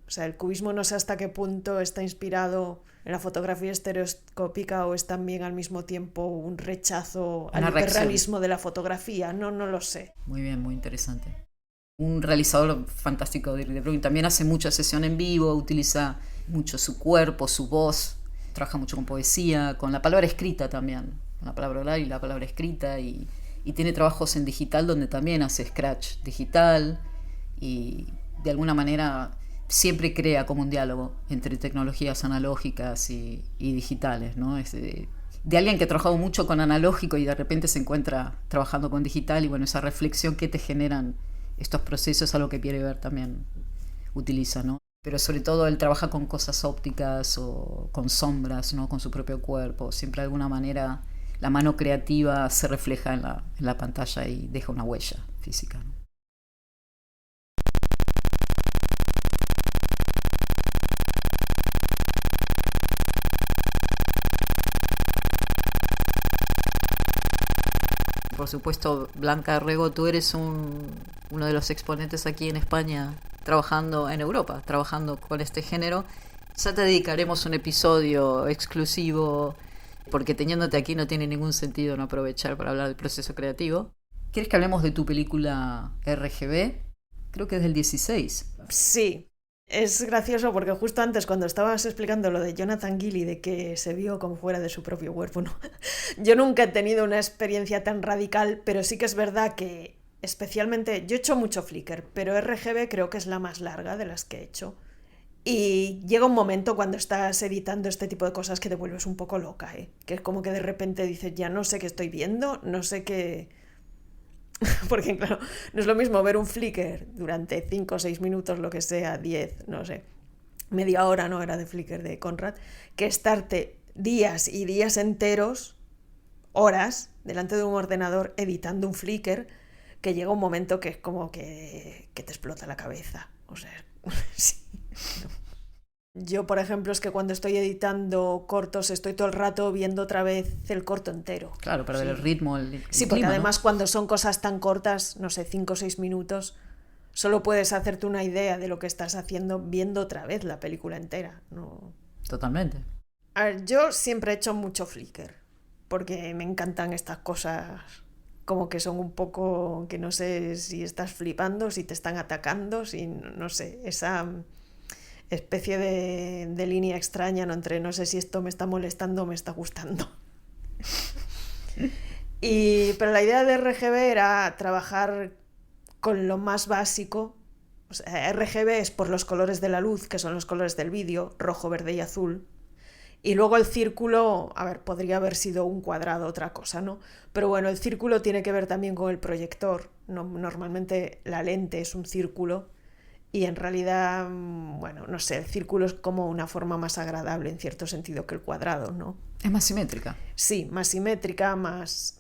O sea, el cubismo no sé hasta qué punto está inspirado en la fotografía estereoscópica o es también al mismo tiempo un rechazo al hiperrealismo de la fotografía, no lo sé. Muy bien, muy interesante. Un realizador fantástico, Dirk Browning, también hace mucha sesión en vivo, utiliza mucho su cuerpo, su voz, trabaja mucho con poesía, con la palabra escrita también, con la palabra oral y la palabra escrita, y tiene trabajos en digital donde también hace scratch digital y de alguna manera siempre crea como un diálogo entre tecnologías analógicas y digitales, ¿no? de alguien que ha trabajado mucho con analógico y de repente se encuentra trabajando con digital, y bueno, esa reflexión que te generan estos procesos es algo que Pierre Hébert también utiliza, ¿no? Pero sobre todo él trabaja con cosas ópticas o con sombras, ¿no? Con su propio cuerpo. Siempre de alguna manera la mano creativa se refleja en la pantalla y deja una huella física, ¿no? Por supuesto, Blanca Rego, tú eres uno de los exponentes aquí en España, trabajando en Europa, trabajando con este género. Ya te dedicaremos un episodio exclusivo, porque teniéndote aquí no tiene ningún sentido no aprovechar para hablar del proceso creativo. ¿Quieres que hablemos de tu película RGB? Creo que es del 16. Sí. Es gracioso porque justo antes, cuando estabas explicando lo de Jonathan Gilly, de que se vio como fuera de su propio cuerpo, ¿no? Yo nunca he tenido una experiencia tan radical, pero sí que es verdad que especialmente... Yo he hecho mucho Flickr, pero RGB creo que es la más larga de las que he hecho. Y llega un momento cuando estás editando este tipo de cosas que te vuelves un poco loca, ¿eh? Que es como que de repente dices, ya no sé qué estoy viendo, no sé qué... Porque claro, no es lo mismo ver un Flickr durante 5 o 6 minutos, lo que sea, 10, no sé, media hora, no era de Flickr de Conrad, que estarte días y días enteros, horas, delante de un ordenador editando un Flickr, que llega un momento que es como que te explota la cabeza. O sea, sí. No. Yo, por ejemplo, es que cuando estoy editando cortos estoy todo el rato viendo otra vez el corto entero. Claro, para ver el ritmo, el Sí, porque clima, además ¿no? cuando son cosas tan cortas, no sé, 5 o 6 minutos, solo puedes hacerte una idea de lo que estás haciendo viendo otra vez la película entera. No. Totalmente. A ver, yo siempre he hecho mucho Flickr, porque me encantan estas cosas como que son un poco, que no sé si estás flipando, si te están atacando, si no sé, esa especie de línea extraña, ¿no? Entre no sé si esto me está molestando o me está gustando. Pero la idea de RGB era trabajar con lo más básico. O sea, RGB es por los colores de la luz, que son los colores del vídeo, rojo, verde y azul. Y luego el círculo, a ver, podría haber sido un cuadrado, otra cosa, ¿no? Pero bueno, el círculo tiene que ver también con el proyector. No, normalmente la lente es un círculo y en realidad, bueno, no sé, el círculo es como una forma más agradable en cierto sentido que el cuadrado, ¿no? Es más simétrica. Sí, más simétrica, más...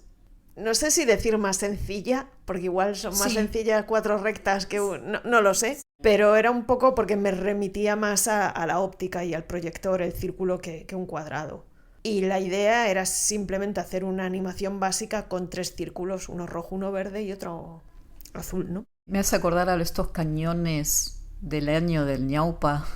No sé si decir más sencilla, porque igual son más sencillas 4 rectas que... No lo sé, pero era un poco porque me remitía más a la óptica y al proyector, el círculo, que un cuadrado. Y la idea era simplemente hacer una animación básica con 3 círculos, uno rojo, uno verde y otro azul, ¿no? Me hace acordar a estos cañones del año del ñaupa,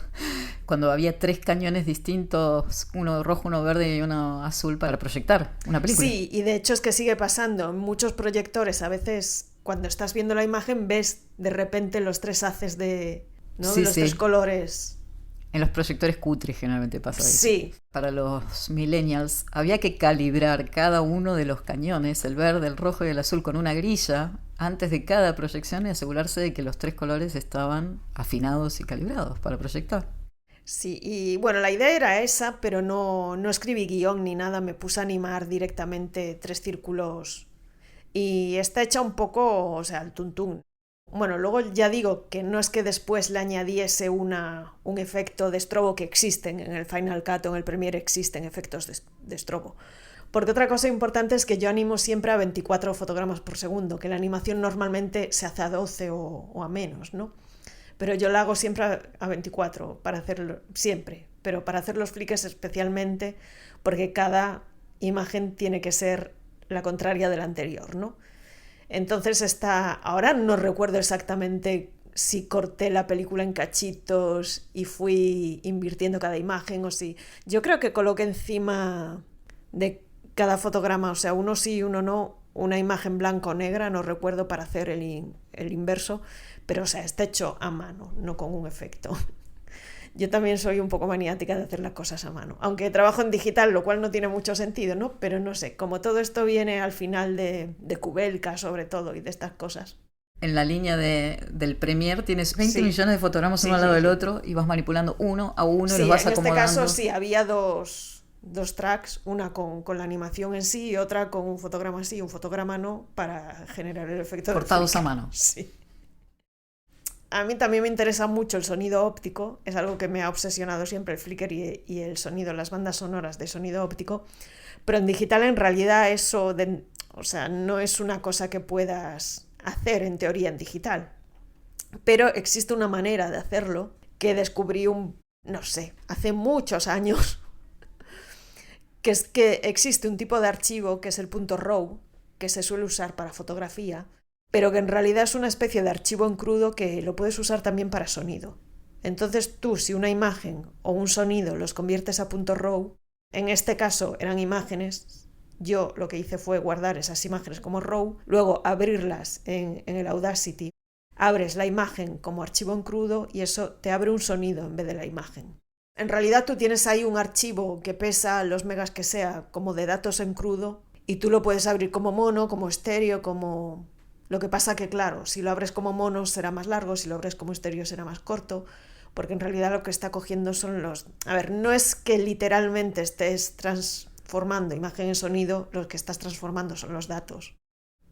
cuando había 3 cañones distintos, uno rojo, uno verde y uno azul, para proyectar una película. Sí, y de hecho es que sigue pasando. En muchos proyectores a veces cuando estás viendo la imagen ves de repente los 3 haces de, ¿no? Sí, los sí. 3 colores. En los proyectores cutres generalmente pasa eso. Sí. Para los millennials había que calibrar cada uno de los cañones, el verde, el rojo y el azul, con una grilla antes de cada proyección y asegurarse de que los 3 colores estaban afinados y calibrados para proyectar. Sí, y bueno, la idea era esa, pero no escribí guión ni nada, me puse a animar directamente 3 círculos y está hecha un poco, o sea, al tuntún. Bueno, luego ya digo que no es que después le añadiese un efecto de estrobo, que existen en el Final Cut o en el Premiere, existen efectos de estrobo. Porque otra cosa importante es que yo animo siempre a 24 fotogramas por segundo, que la animación normalmente se hace a 12 o a menos, ¿no? Pero yo la hago siempre a 24, para hacerlo siempre, pero para hacer los flickers especialmente, porque cada imagen tiene que ser la contraria de la anterior, ¿no? Entonces ahora no recuerdo exactamente si corté la película en cachitos y fui invirtiendo cada imagen o si... Yo creo que coloqué encima de cada fotograma, o sea, uno sí y uno no, una imagen blanca o negra, no recuerdo, para hacer el inverso, pero o sea, está hecho a mano, no con un efecto. Yo también soy un poco maniática de hacer las cosas a mano, aunque trabajo en digital, lo cual no tiene mucho sentido, ¿no? Pero no sé, como todo esto viene al final de Kubelka sobre todo y de estas cosas. En la línea del Premiere tienes 20 millones de fotogramas uno al lado del otro y vas manipulando uno a uno y los vas acomodando. En este caso sí, había dos 2 tracks, una con la animación en sí y otra con un fotograma sí y un fotograma no, para generar el efecto de cortados a mano. Sí. A mí también me interesa mucho el sonido óptico, es algo que me ha obsesionado siempre, el flicker y el sonido, las bandas sonoras de sonido óptico, pero en digital en realidad eso, o sea, no es una cosa que puedas hacer en teoría en digital, pero existe una manera de hacerlo que descubrí no sé, hace muchos años, que es que existe un tipo de archivo que es el .raw, que se suele usar para fotografía, pero que en realidad es una especie de archivo en crudo que lo puedes usar también para sonido. Entonces tú, si una imagen o un sonido los conviertes a .raw, en este caso eran imágenes, yo lo que hice fue guardar esas imágenes como RAW, luego abrirlas en el Audacity, abres la imagen como archivo en crudo y eso te abre un sonido en vez de la imagen. En realidad tú tienes ahí un archivo que pesa los megas que sea, como de datos en crudo, y tú lo puedes abrir como mono, como estéreo, como... Lo que pasa que, claro, si lo abres como mono será más largo, si lo abres como estéreo será más corto, porque en realidad lo que está cogiendo son los... A ver, no es que literalmente estés transformando imagen en sonido, lo que estás transformando son los datos.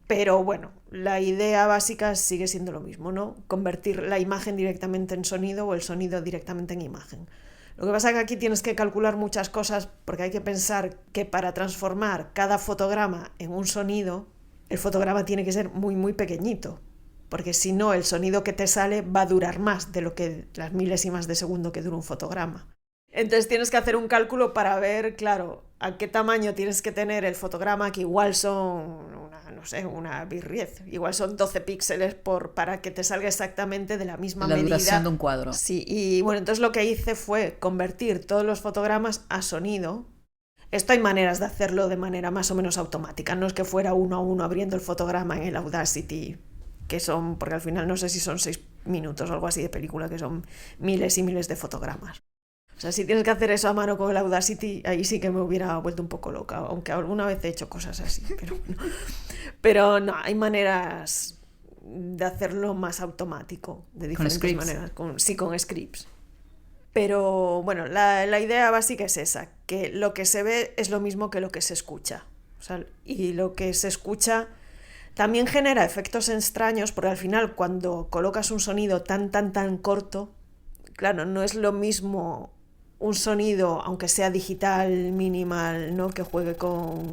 Pero bueno, la idea básica sigue siendo lo mismo, ¿no? Convertir la imagen directamente en sonido o el sonido directamente en imagen. Lo que pasa es que aquí tienes que calcular muchas cosas porque hay que pensar que para transformar cada fotograma en un sonido, el fotograma tiene que ser muy muy pequeñito, porque si no el sonido que te sale va a durar más de lo que las milésimas de segundo que dura un fotograma. Entonces tienes que hacer un cálculo para ver, claro, a qué tamaño tienes que tener el fotograma, que igual son una birriez, igual son 12 píxeles para que te salga exactamente de la misma medida. La duración de un cuadro. Sí, y bueno, entonces lo que hice fue convertir todos los fotogramas a sonido. Esto hay maneras de hacerlo de manera más o menos automática, no es que fuera uno a uno abriendo el fotograma en el Audacity, que son, porque al final no sé si son 6 minutos o algo así de película, que son miles y miles de fotogramas. O sea, si tienes que hacer eso a mano con el Audacity, ahí sí que me hubiera vuelto un poco loca, aunque alguna vez he hecho cosas así, pero no, hay maneras de hacerlo más automático, de diferentes maneras, con scripts. Pero bueno, la idea básica es esa, que lo que se ve es lo mismo que lo que se escucha. O sea, y lo que se escucha también genera efectos extraños, porque al final cuando colocas un sonido tan corto, claro, no es lo mismo un sonido, aunque sea digital, minimal, ¿no? Que juegue con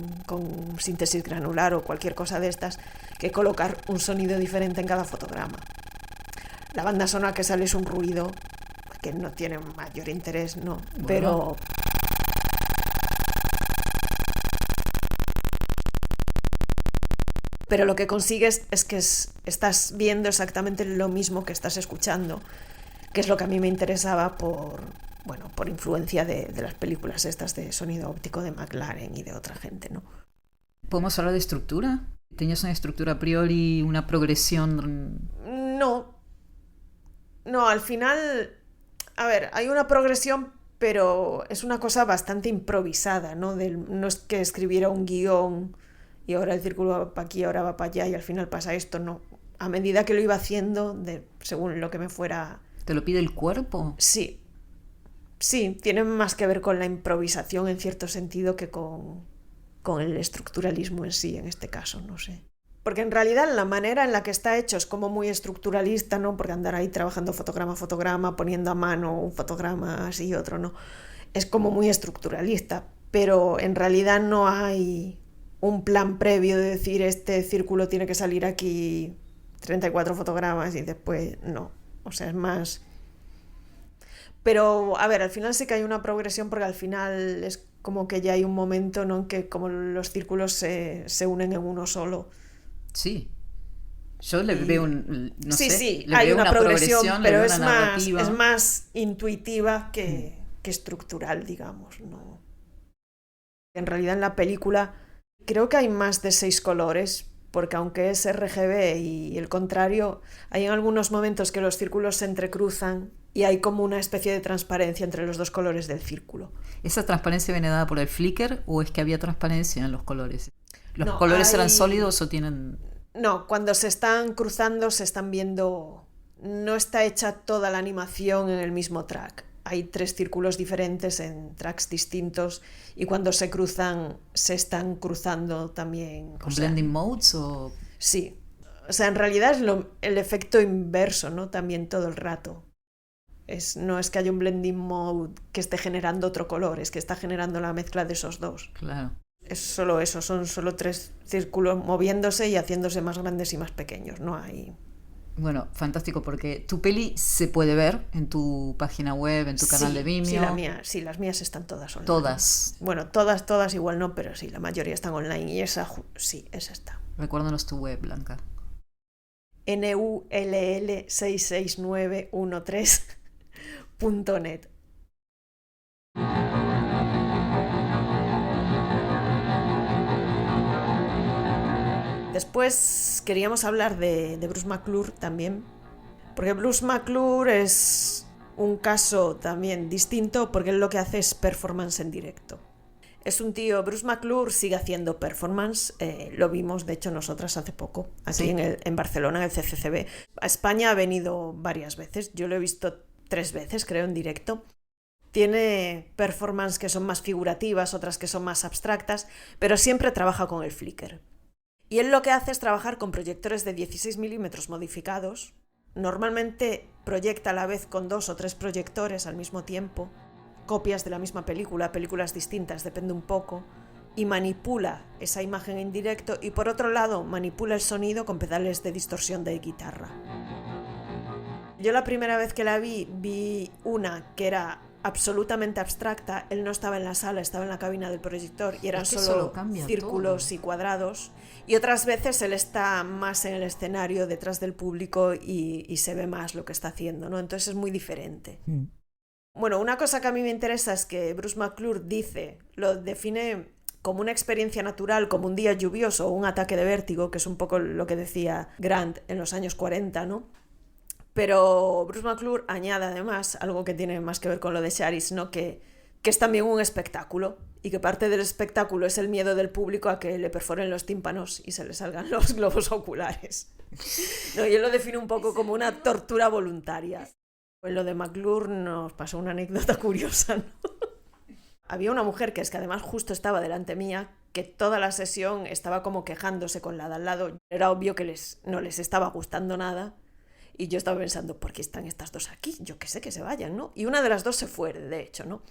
síntesis granular o cualquier cosa de estas, que colocar un sonido diferente en cada fotograma. La banda sonora que sale es un ruido que no tiene mayor interés, ¿no? Bueno. Pero lo que consigues es que estás viendo exactamente lo mismo que estás escuchando, que es lo que a mí me interesaba por influencia de las películas estas de sonido óptico de McLaren y de otra gente, ¿no? ¿Podemos hablar de estructura? ¿Tenías una estructura a priori, una progresión? No, al final, a ver, hay una progresión, pero es una cosa bastante improvisada, ¿no? No es que escribiera un guión y ahora el círculo va para aquí, ahora va para allá y al final pasa esto, no. A medida que lo iba haciendo, según lo que me fuera... ¿Te lo pide el cuerpo? Sí, tiene más que ver con la improvisación en cierto sentido que con el estructuralismo en sí, en este caso, no sé. Porque en realidad la manera en la que está hecho es como muy estructuralista, ¿no? Porque andar ahí trabajando fotograma a fotograma, poniendo a mano un fotograma así y otro, ¿no? Es como muy estructuralista, pero en realidad no hay un plan previo de decir este círculo tiene que salir aquí 34 fotogramas y después no. O sea, es más... Pero, a ver, al final sí que hay una progresión porque al final es como que ya hay un momento, ¿no? En que como los círculos se unen en uno solo. Sí. Yo le veo Sí, hay una progresión, pero es más intuitiva que estructural, digamos, ¿no? En realidad en la película creo que hay más de 6 colores, porque aunque es RGB y el contrario, hay en algunos momentos que los círculos se entrecruzan y hay como una especie de transparencia entre los 2 colores del círculo. ¿Esa transparencia viene dada por el flicker o es que había transparencia en los colores? ¿Los colores eran sólidos o tienen...? No, cuando se están cruzando se están viendo... No está hecha toda la animación en el mismo track. hay 3 círculos diferentes en tracks distintos y cuando se cruzan, se están cruzando también. ¿Con blending modes o...? Sí. O sea, en realidad es el efecto inverso, ¿no? También todo el rato. No es que haya un blending mode que esté generando otro color, es que está generando la mezcla de esos dos. Claro. Es solo eso, son solo 3 círculos moviéndose y haciéndose más grandes y más pequeños, no hay... Bueno, fantástico, porque tu peli se puede ver en tu página web, en tu canal de Vimeo. Sí, las mías están todas online. Todas. Bueno, todas igual no, pero sí, la mayoría están online y esa está. Recuérdanos tu web, Blanca. null66913.net. Después queríamos hablar de Bruce McClure también, porque Bruce McClure es un caso también distinto porque él lo que hace es performance en directo. Es un tío, Bruce McClure sigue haciendo performance, lo vimos de hecho nosotras hace poco, aquí sí. en Barcelona, en el CCCB. A España ha venido varias veces, yo lo he visto 3 veces creo en directo. Tiene performance que son más figurativas, otras que son más abstractas, pero siempre trabaja con el flicker. Y él lo que hace es trabajar con proyectores de 16 milímetros modificados. Normalmente proyecta a la vez con 2 o 3 proyectores al mismo tiempo, copias de la misma película, películas distintas, depende un poco, y manipula esa imagen en directo y por otro lado manipula el sonido con pedales de distorsión de guitarra. Yo la primera vez que la vi una que era absolutamente abstracta, él no estaba en la sala, estaba en la cabina del proyector y eran solo círculos todo. Y cuadrados, y otras veces él está más en el escenario detrás del público y se ve más lo que está haciendo, ¿no? Entonces es muy diferente. Bueno, una cosa que a mí me interesa es que Bruce McClure lo define como una experiencia natural, como un día lluvioso o un ataque de vértigo, que es un poco lo que decía Grant en los años 40, ¿no? Pero Bruce McClure añade además algo que tiene más que ver con lo de Charis, ¿no? Que es también un espectáculo y que parte del espectáculo es el miedo del público a que le perforen los tímpanos y se le salgan los globos oculares. No, y él lo define un poco como una tortura voluntaria. Pues lo de McClure nos pasó una anécdota curiosa, ¿no? Había una mujer que además justo estaba delante mía, que toda la sesión estaba como quejándose con la de al lado. Era obvio que no les estaba gustando nada. Y yo estaba pensando, ¿por qué están estas dos aquí? Yo qué sé, que se vayan, ¿no? Y una de las dos se fue, de hecho, ¿no?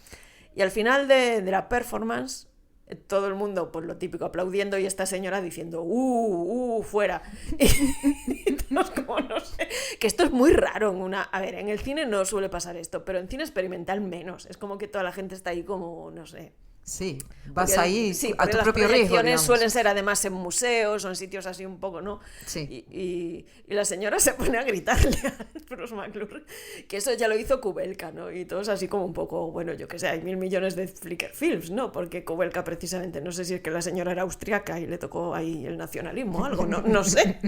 Y al final de la performance, todo el mundo, pues lo típico, aplaudiendo y esta señora diciendo, fuera. Y todos como, no sé, que esto es muy raro a ver, en el cine no suele pasar esto, pero en cine experimental menos. Es como que toda la gente está ahí como, no sé... Sí, vas ahí a tu propio riesgo. Las proyecciones suelen ser además en museos o en sitios así un poco, ¿no? Sí. Y la señora se pone a gritarle a Bruce McClure, que eso ya lo hizo Kubelka, ¿no? Y todos así como un poco, bueno, yo qué sé, hay 1.000 millones de Flickr Films, ¿no? Porque Kubelka precisamente, no sé si es que la señora era austriaca y le tocó ahí el nacionalismo o algo, no sé,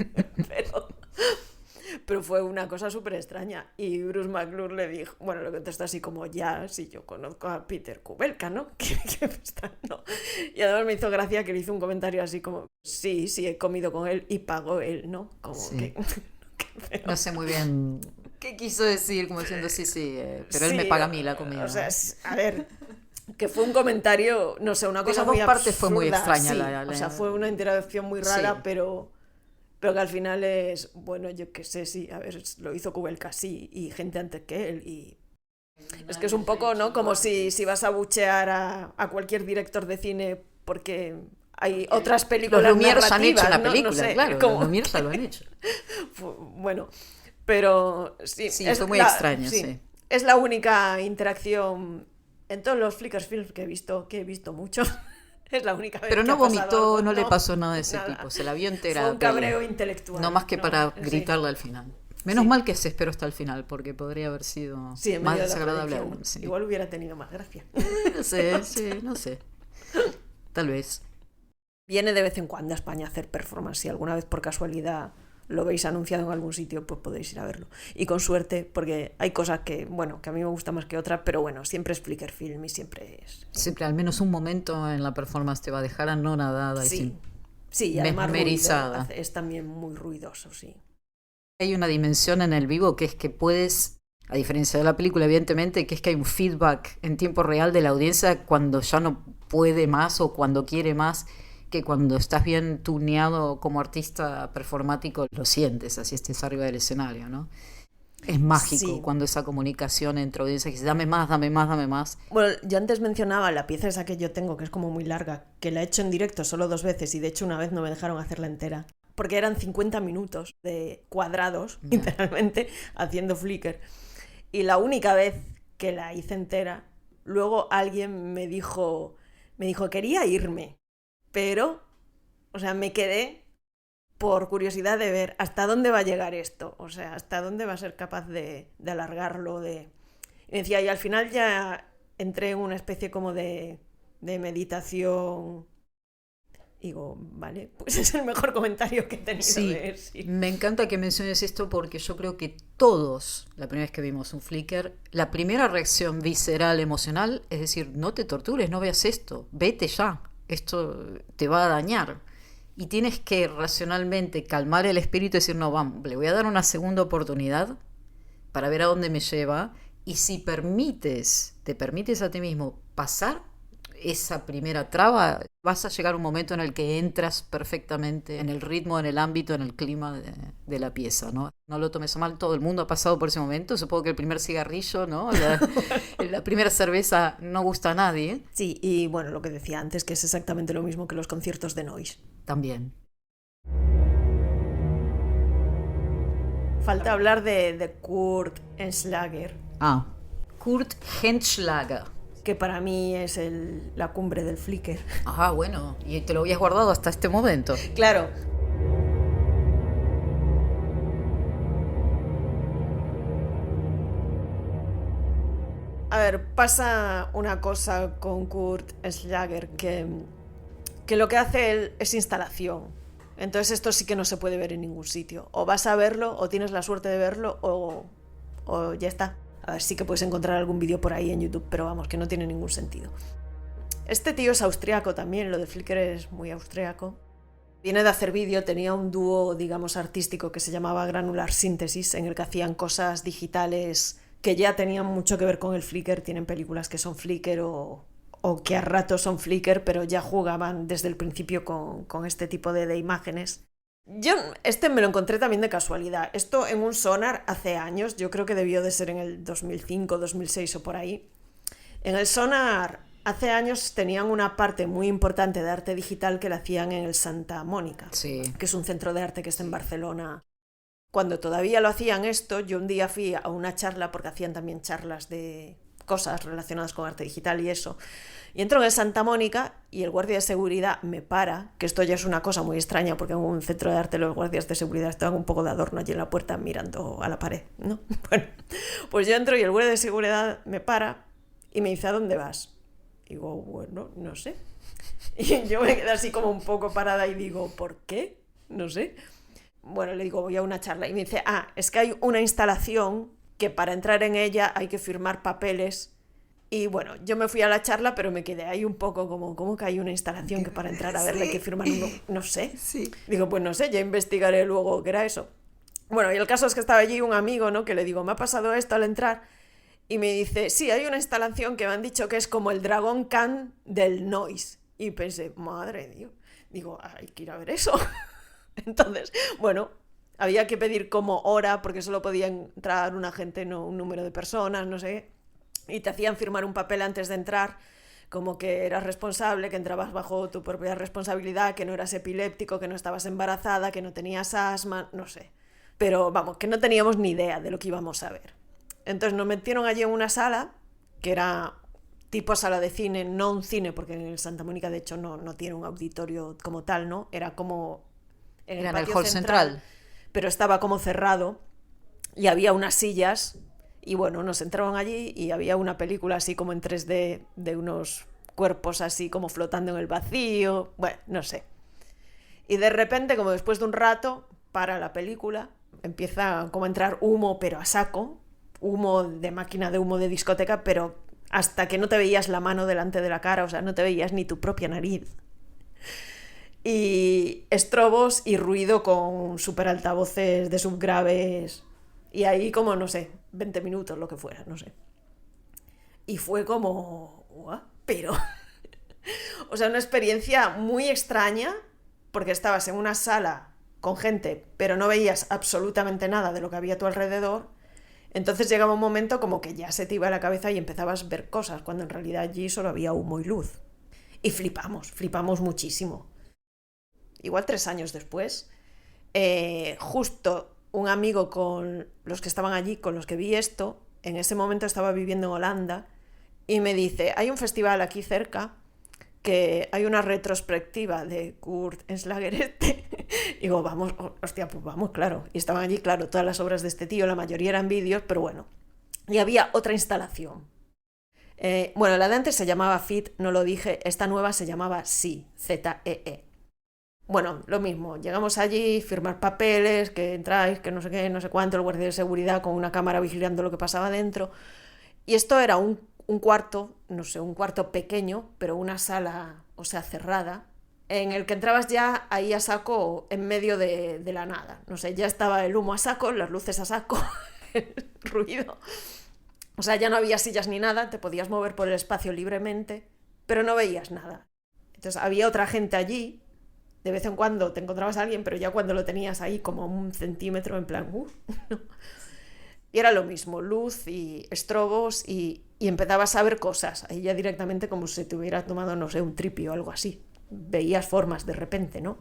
pero fue una cosa súper extraña. Y Bruce McClure le dijo, bueno, le contestó así como, ya, si yo conozco a Peter Kubelka, ¿no? ¿No? Y además me hizo gracia que le hizo un comentario así como, sí, he comido con él y pagó él, ¿no? Como sí. Pero... No sé muy bien qué quiso decir, como diciendo, pero él me paga a mí la comida. O sea, a ver... que fue un comentario, no sé, una cosa muy absurda. De las dos partes fue muy extraña. Sí, o sea, fue una interacción muy rara, sí. pero que al final es, bueno, yo qué sé, sí, a ver, lo hizo Kubelka, sí, y gente antes que él, y... Es que es un poco, ¿no? Como si vas a buchear a cualquier director de cine porque hay otras películas los Lumière narrativas, han hecho una película, no sé, claro, como... los Lumière lo han hecho. Bueno, pero sí, fue muy extraño, sí. Es la única interacción en todos los Flickr Films que he visto mucho. Es la única vez pero que no ha pasado vomitó, algo, no le pasó nada de ese nada. tipo, se la vio entera. Fue un cabreo intelectual. No más que para gritarle al final. Menos mal que se esperó hasta el final, porque podría haber sido más desagradable aún. Sí. Igual hubiera tenido más gracia. No sé. Tal vez. Viene de vez en cuando a España a hacer performance. Si alguna vez por casualidad lo veis anunciado en algún sitio, pues podéis ir a verlo. Y con suerte, porque hay cosas que a mí me gusta más que otras, pero bueno, siempre es Flickr Film y siempre es... Siempre al menos un momento en la performance te va a dejar anonadada sí. y y además mesmerizada. Es también muy ruidoso, sí. Hay una dimensión en el vivo que es que puedes A diferencia de la película, evidentemente, que es que hay un feedback en tiempo real de la audiencia cuando ya no puede más o cuando quiere más, que cuando estás bien tuneado como artista performático lo sientes, así estés arriba del escenario, ¿no? Es mágico Sí. cuando esa comunicación entre audiencia que dice dame más, dame más, dame más. Bueno, yo antes mencionaba la pieza esa que yo tengo, que es como muy larga, que la he hecho en directo solo 2 veces y de hecho una vez no me dejaron hacerla entera. Porque eran 50 minutos de cuadrados, literalmente, haciendo flicker. Y la única vez que la hice entera, luego alguien me dijo, quería irme, pero, o sea, me quedé por curiosidad de ver hasta dónde va a llegar esto, o sea, hasta dónde va a ser capaz de alargarlo, de... Y decía, y al final ya entré en una especie como de meditación. Y digo, vale, pues es el mejor comentario que he tenido Sí, de sí. me encanta que menciones esto porque yo creo que todos, la primera vez que vimos un Flickr, la primera reacción visceral, emocional, es decir, no te tortures, no veas esto, vete ya, esto te va a dañar. Y tienes que racionalmente calmar el espíritu y decir, no, vamos, le voy a dar una segunda oportunidad para ver a dónde me lleva. Y si te permites a ti mismo pasar esa primera traba, vas a llegar a un momento en el que entras perfectamente en el ritmo, en el ámbito, en el clima de la pieza, ¿no? No lo tomes a mal, todo el mundo ha pasado por ese momento. Supongo que el primer cigarrillo, ¿no? La primera cerveza no gusta a nadie. Sí, y bueno, lo que decía antes, que es exactamente lo mismo que los conciertos de Noise. También. Falta hablar de Kurt Schlager, Kurt Henschlager. que para mí es la cumbre del flicker. Bueno, y te lo habías guardado hasta este momento. Claro. A ver, pasa una cosa con Kurt Schlager, que lo que hace él es instalación. Entonces esto sí que no se puede ver en ningún sitio. O vas a verlo, o tienes la suerte de verlo, o ya está. A ver, sí que puedes encontrar algún vídeo por ahí en YouTube, pero vamos, que no tiene ningún sentido. Este tío es austriaco también, lo de Flickr es muy austriaco. Viene de hacer vídeo, tenía un dúo, digamos, artístico que se llamaba Granular Synthesis, en el que hacían cosas digitales que ya tenían mucho que ver con el Flickr. Tienen películas que son Flickr o que a ratos son Flickr, pero ya jugaban desde el principio con este tipo de imágenes. Yo me lo encontré también de casualidad. Esto en un Sonar hace años, yo creo que debió de ser en el 2005, 2006 o por ahí. En el Sonar hace años tenían una parte muy importante de arte digital que la hacían en el Santa Mónica, Sí. que es un centro de arte que está en Barcelona. Cuando todavía lo hacían esto, yo un día fui a una charla, porque hacían también charlas de cosas relacionadas con arte digital y eso. Y entro en el Santa Mónica y el guardia de seguridad me para, que esto ya es una cosa muy extraña porque en un centro de arte los guardias de seguridad estaban un poco de adorno allí en la puerta mirando a la pared, ¿no? Bueno, pues yo entro y el guardia de seguridad me para y me dice, ¿a dónde vas? Y digo, bueno, no sé. Y yo me quedé así como un poco parada y digo, ¿por qué? No sé. Bueno, le digo, voy a una charla. Y me dice, es que hay una instalación que para entrar en ella hay que firmar papeles. Y bueno, yo me fui a la charla, pero me quedé ahí un poco como que hay una instalación que para entrar a verla hay que firmar no sé. Sí. Digo, pues no sé, ya investigaré luego qué era eso. Bueno, y el caso es que estaba allí un amigo, ¿no? Que le digo, me ha pasado esto al entrar. Y me dice, sí, hay una instalación que me han dicho que es como el Dragon Khan del Noise. Y pensé, madre de Dios. Digo, hay que ir a ver eso. Entonces, bueno, había que pedir como hora porque solo podía entrar una gente, no un número de personas, no sé. Y te hacían firmar un papel antes de entrar, como que eras responsable, que entrabas bajo tu propia responsabilidad, que no eras epiléptico, que no estabas embarazada, que no tenías asma, no sé. Pero vamos, que no teníamos ni idea de lo que íbamos a ver. Entonces nos metieron allí en una sala, que era tipo sala de cine, no un cine, porque en el Santa Mónica de hecho no tiene un auditorio como tal, ¿no? Era como en el patio hall central, pero estaba como cerrado y había unas sillas y bueno, nos entraron allí y había una película así como en 3D de unos cuerpos así como flotando en el vacío, bueno, no sé. Y de repente, como después de un rato, para la película, empieza como a entrar humo, pero a saco, humo de máquina de humo de discoteca, pero hasta que no te veías la mano delante de la cara, o sea, no te veías ni tu propia nariz. Y estrobos y ruido con super altavoces de subgraves Y ahí como, no sé, 20 minutos, lo que fuera, no sé. Y fue como... ¿what? Pero... o sea, una experiencia muy extraña, porque estabas en una sala con gente, pero no veías absolutamente nada de lo que había a tu alrededor. Entonces llegaba un momento como que ya se te iba a la cabeza y empezabas a ver cosas, cuando en realidad allí solo había humo y luz. Y flipamos muchísimo. Igual 3 años después, justo un amigo con los que estaban allí, con los que vi esto, en ese momento estaba viviendo en Holanda, y me dice, hay un festival aquí cerca, que hay una retrospectiva de Kurt Slager. Y digo, vamos, hostia, pues vamos, claro. Y estaban allí, claro, todas las obras de este tío, la mayoría eran vídeos, pero bueno. Y había otra instalación. Bueno, la de antes se llamaba Fit, no lo dije, esta nueva se llamaba Sí, Z-E-E. Bueno, lo mismo, llegamos allí, firmar papeles, que entráis, que no sé qué, no sé cuánto, el guardia de seguridad con una cámara vigilando lo que pasaba dentro. Y esto era un cuarto, no sé, un cuarto pequeño, pero una sala, o sea, cerrada, en el que entrabas ya ahí a saco en medio de la nada. No sé, ya estaba el humo a saco, las luces a saco, el ruido. O sea, ya no había sillas ni nada, te podías mover por el espacio libremente, pero no veías nada. Entonces había otra gente allí, de vez en cuando te encontrabas a alguien, pero ya cuando lo tenías ahí como 1 centímetro, en plan, no. Y era lo mismo, luz y estrobos y empezabas a ver cosas, ahí ya directamente como si te hubieras tomado, no sé, un tripi o algo así. Veías formas de repente, ¿no?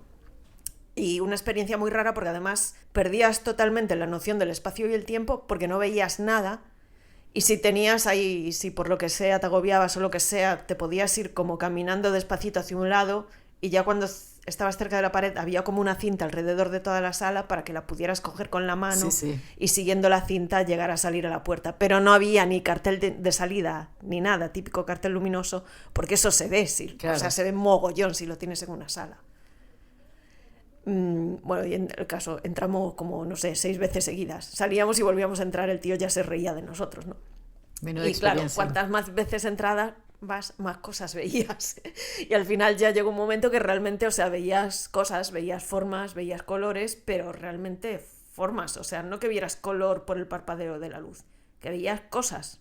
Y una experiencia muy rara porque además perdías totalmente la noción del espacio y el tiempo porque no veías nada. Y si tenías ahí, si por lo que sea te agobiabas o lo que sea, te podías ir como caminando despacito hacia un lado y ya cuando estabas cerca de la pared había como una cinta alrededor de toda la sala para que la pudieras coger con la mano, Sí, sí. y siguiendo la cinta llegar a salir a la puerta. Pero no había ni cartel de salida ni nada, típico cartel luminoso, porque eso se ve, sí, Claro. o sea, se ve mogollón si lo tienes en una sala. Bueno, y en el caso, entramos como, no sé, 6 veces seguidas. Salíamos y volvíamos a entrar, el tío ya se reía de nosotros, ¿no? Menuda Y claro, experiencia. cuantas más veces entradas vas, más cosas veías. Y al final ya llegó un momento que realmente, o sea, veías cosas, veías formas, veías colores, pero realmente formas. O sea, no que vieras color por el parpadeo de la luz, que veías cosas.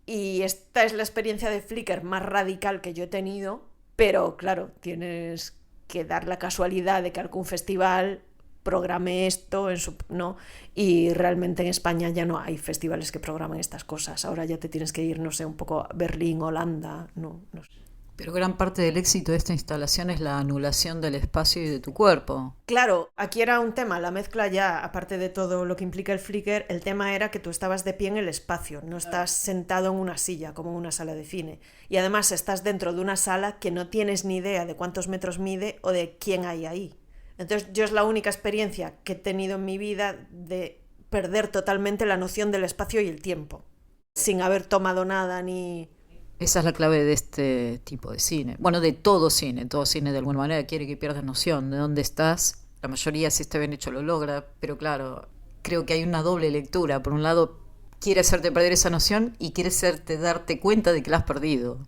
Y esta es la experiencia de Flickr más radical que yo he tenido, pero claro, tienes que dar la casualidad de que algún festival programe esto en su, ¿no? Y realmente en España ya no hay festivales que programen estas cosas. Ahora ya te tienes que ir, no sé, un poco a Berlín, Holanda, no sé. Pero gran parte del éxito de esta instalación es la anulación del espacio y de tu cuerpo. Claro, aquí era un tema, la mezcla ya, aparte de todo lo que implica el Flickr, el tema era que tú estabas de pie en el espacio, no estás sentado en una silla como en una sala de cine. Y además estás dentro de una sala que no tienes ni idea de cuántos metros mide o de quién hay ahí. Entonces yo es la única experiencia que he tenido en mi vida de perder totalmente la noción del espacio y el tiempo, sin haber tomado nada ni... Esa es la clave de este tipo de cine. Bueno, de todo cine. Todo cine de alguna manera quiere que pierdas noción de dónde estás. La mayoría, si está bien hecho, lo logra. Pero claro, creo que hay una doble lectura. Por un lado, quiere hacerte perder esa noción y quiere hacerte darte cuenta de que la has perdido.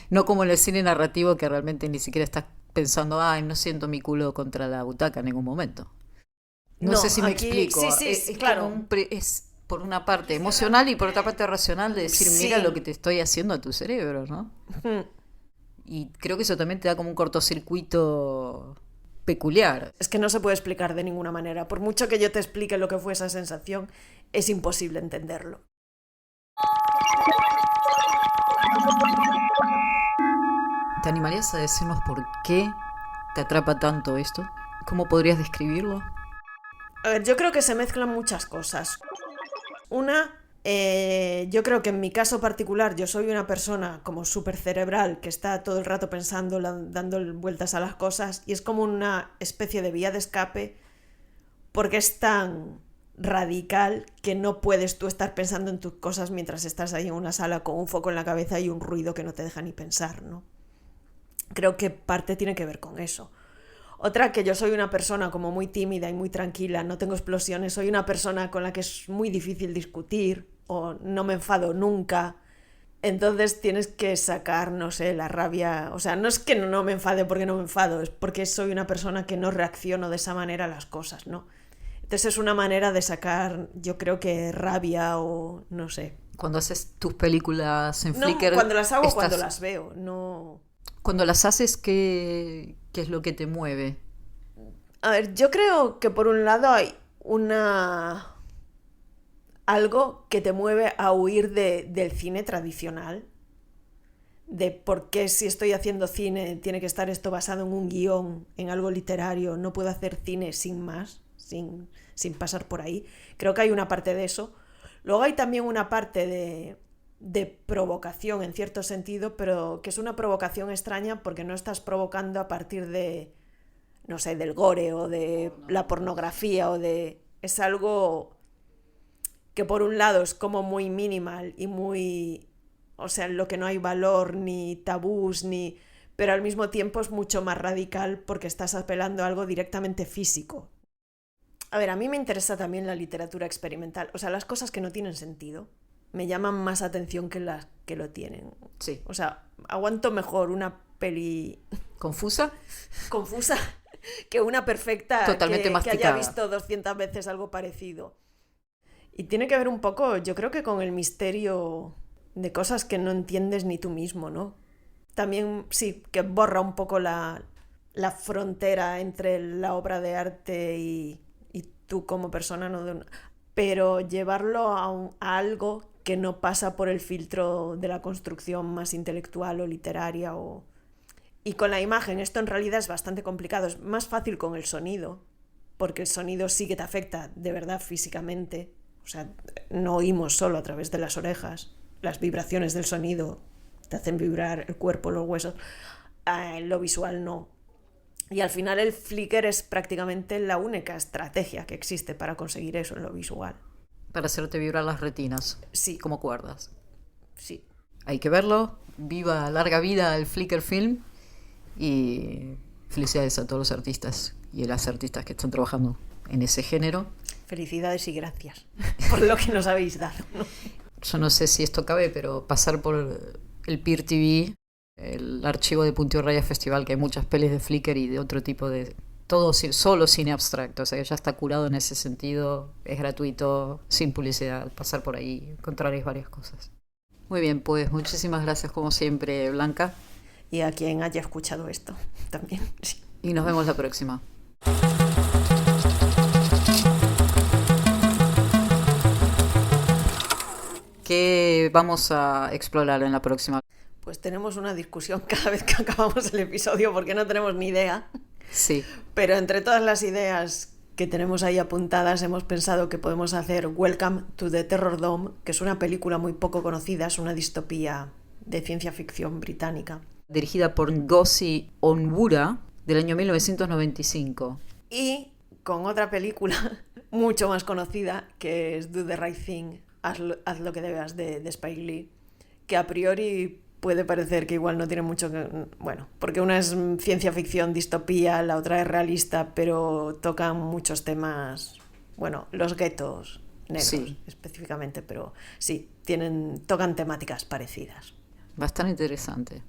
No como en el cine narrativo, que realmente ni siquiera estás pensando, ay, no siento mi culo contra la butaca en ningún momento. No sé si me aquí, explico. sí, Es claro. como es por una parte emocional y por otra parte racional de decir, Sí. mira lo que te estoy haciendo a tu cerebro, ¿no? Y creo que eso también te da como un cortocircuito peculiar. Es que no se puede explicar de ninguna manera. Por mucho que yo te explique lo que fue esa sensación, es imposible entenderlo. ¿Te animarías a decirnos por qué te atrapa tanto esto? ¿Cómo podrías describirlo? A ver, yo creo que se mezclan muchas cosas. Una, yo creo que en mi caso particular yo soy una persona como súper cerebral que está todo el rato pensando, dando vueltas a las cosas, y es como una especie de vía de escape porque es tan radical que no puedes tú estar pensando en tus cosas mientras estás ahí en una sala con un foco en la cabeza y un ruido que no te deja ni pensar, ¿no? Creo que parte tiene que ver con eso. Otra, que yo soy una persona como muy tímida y muy tranquila, no tengo explosiones, soy una persona con la que es muy difícil discutir o no me enfado nunca. Entonces tienes que sacar, no sé, la rabia. O sea, no es que no me enfade porque no me enfado, es porque soy una persona que no reacciono de esa manera a las cosas, ¿no? Entonces es una manera de sacar, yo creo que rabia o no sé. Cuando haces tus películas en No, Flickr... cuando las hago, cuando las veo, no... Cuando las haces, ¿qué es lo que te mueve? A ver, yo creo que por un lado hay algo que te mueve a huir del cine tradicional, de por qué si estoy haciendo cine tiene que estar esto basado en un guión, en algo literario, no puedo hacer cine sin más, sin pasar por ahí. Creo que hay una parte de eso. Luego hay también una parte de provocación en cierto sentido, pero que es una provocación extraña porque no estás provocando a partir de, no sé, del gore o de la pornografía o de... Es algo que por un lado es como muy minimal y muy... O sea, en lo que no hay valor ni tabús ni... Pero al mismo tiempo es mucho más radical porque estás apelando a algo directamente físico. A ver, a mí me interesa también la literatura experimental. O sea, las cosas que no tienen sentido me llaman más atención que las que lo tienen. Sí. O sea, aguanto mejor una peli ¿Confusa? confusa que una perfecta Totalmente que masticada. haya visto 200 veces algo parecido. Y tiene que ver un poco, yo creo que con el misterio de cosas que no entiendes ni tú mismo, ¿no? También, sí, que borra un poco la frontera entre la obra de arte y tú como persona, ¿no? Pero llevarlo a algo que no pasa por el filtro de la construcción más intelectual o literaria o... Y con la imagen, esto en realidad es bastante complicado, es más fácil con el sonido, porque el sonido sí que te afecta de verdad físicamente, o sea, no oímos solo a través de las orejas, las vibraciones del sonido te hacen vibrar el cuerpo, los huesos, lo visual no. Y al final el Flickr es prácticamente la única estrategia que existe para conseguir eso en lo visual. Para hacerte vibrar las retinas. Sí. Como cuerdas. Sí. Hay que verlo. Viva, larga vida al Flickr Film. Y felicidades a todos los artistas y a las artistas que están trabajando en ese género. Felicidades y gracias por lo que nos habéis dado, ¿no? Yo no sé si esto cabe, pero pasar por el Peer TV, el archivo de Punto y Raya Festival, que hay muchas pelis de Flickr y de otro tipo de... Todo solo cine abstracto, o sea que ya está curado en ese sentido, es gratuito, sin publicidad, pasar por ahí, encontraréis varias cosas. Muy bien, pues muchísimas gracias como siempre, Blanca. Y a quien haya escuchado esto también, sí. Y nos vemos la próxima. ¿Qué vamos a explorar en la próxima? Pues tenemos una discusión cada vez que acabamos el episodio porque no tenemos ni idea. Sí. Pero entre todas las ideas que tenemos ahí apuntadas hemos pensado que podemos hacer Welcome to the Terror Dome, que es una película muy poco conocida, es una distopía de ciencia ficción británica. Dirigida por Ngozi Onwurah, del año 1995. Y con otra película mucho más conocida, que es Do the Right Thing, haz lo que debas, de Spike Lee, que a priori puede parecer que igual no tiene mucho que... Bueno, porque una es ciencia ficción, distopía, la otra es realista, pero tocan muchos temas, bueno, los guetos negros sí, específicamente, pero sí, tocan temáticas parecidas. Bastante interesante.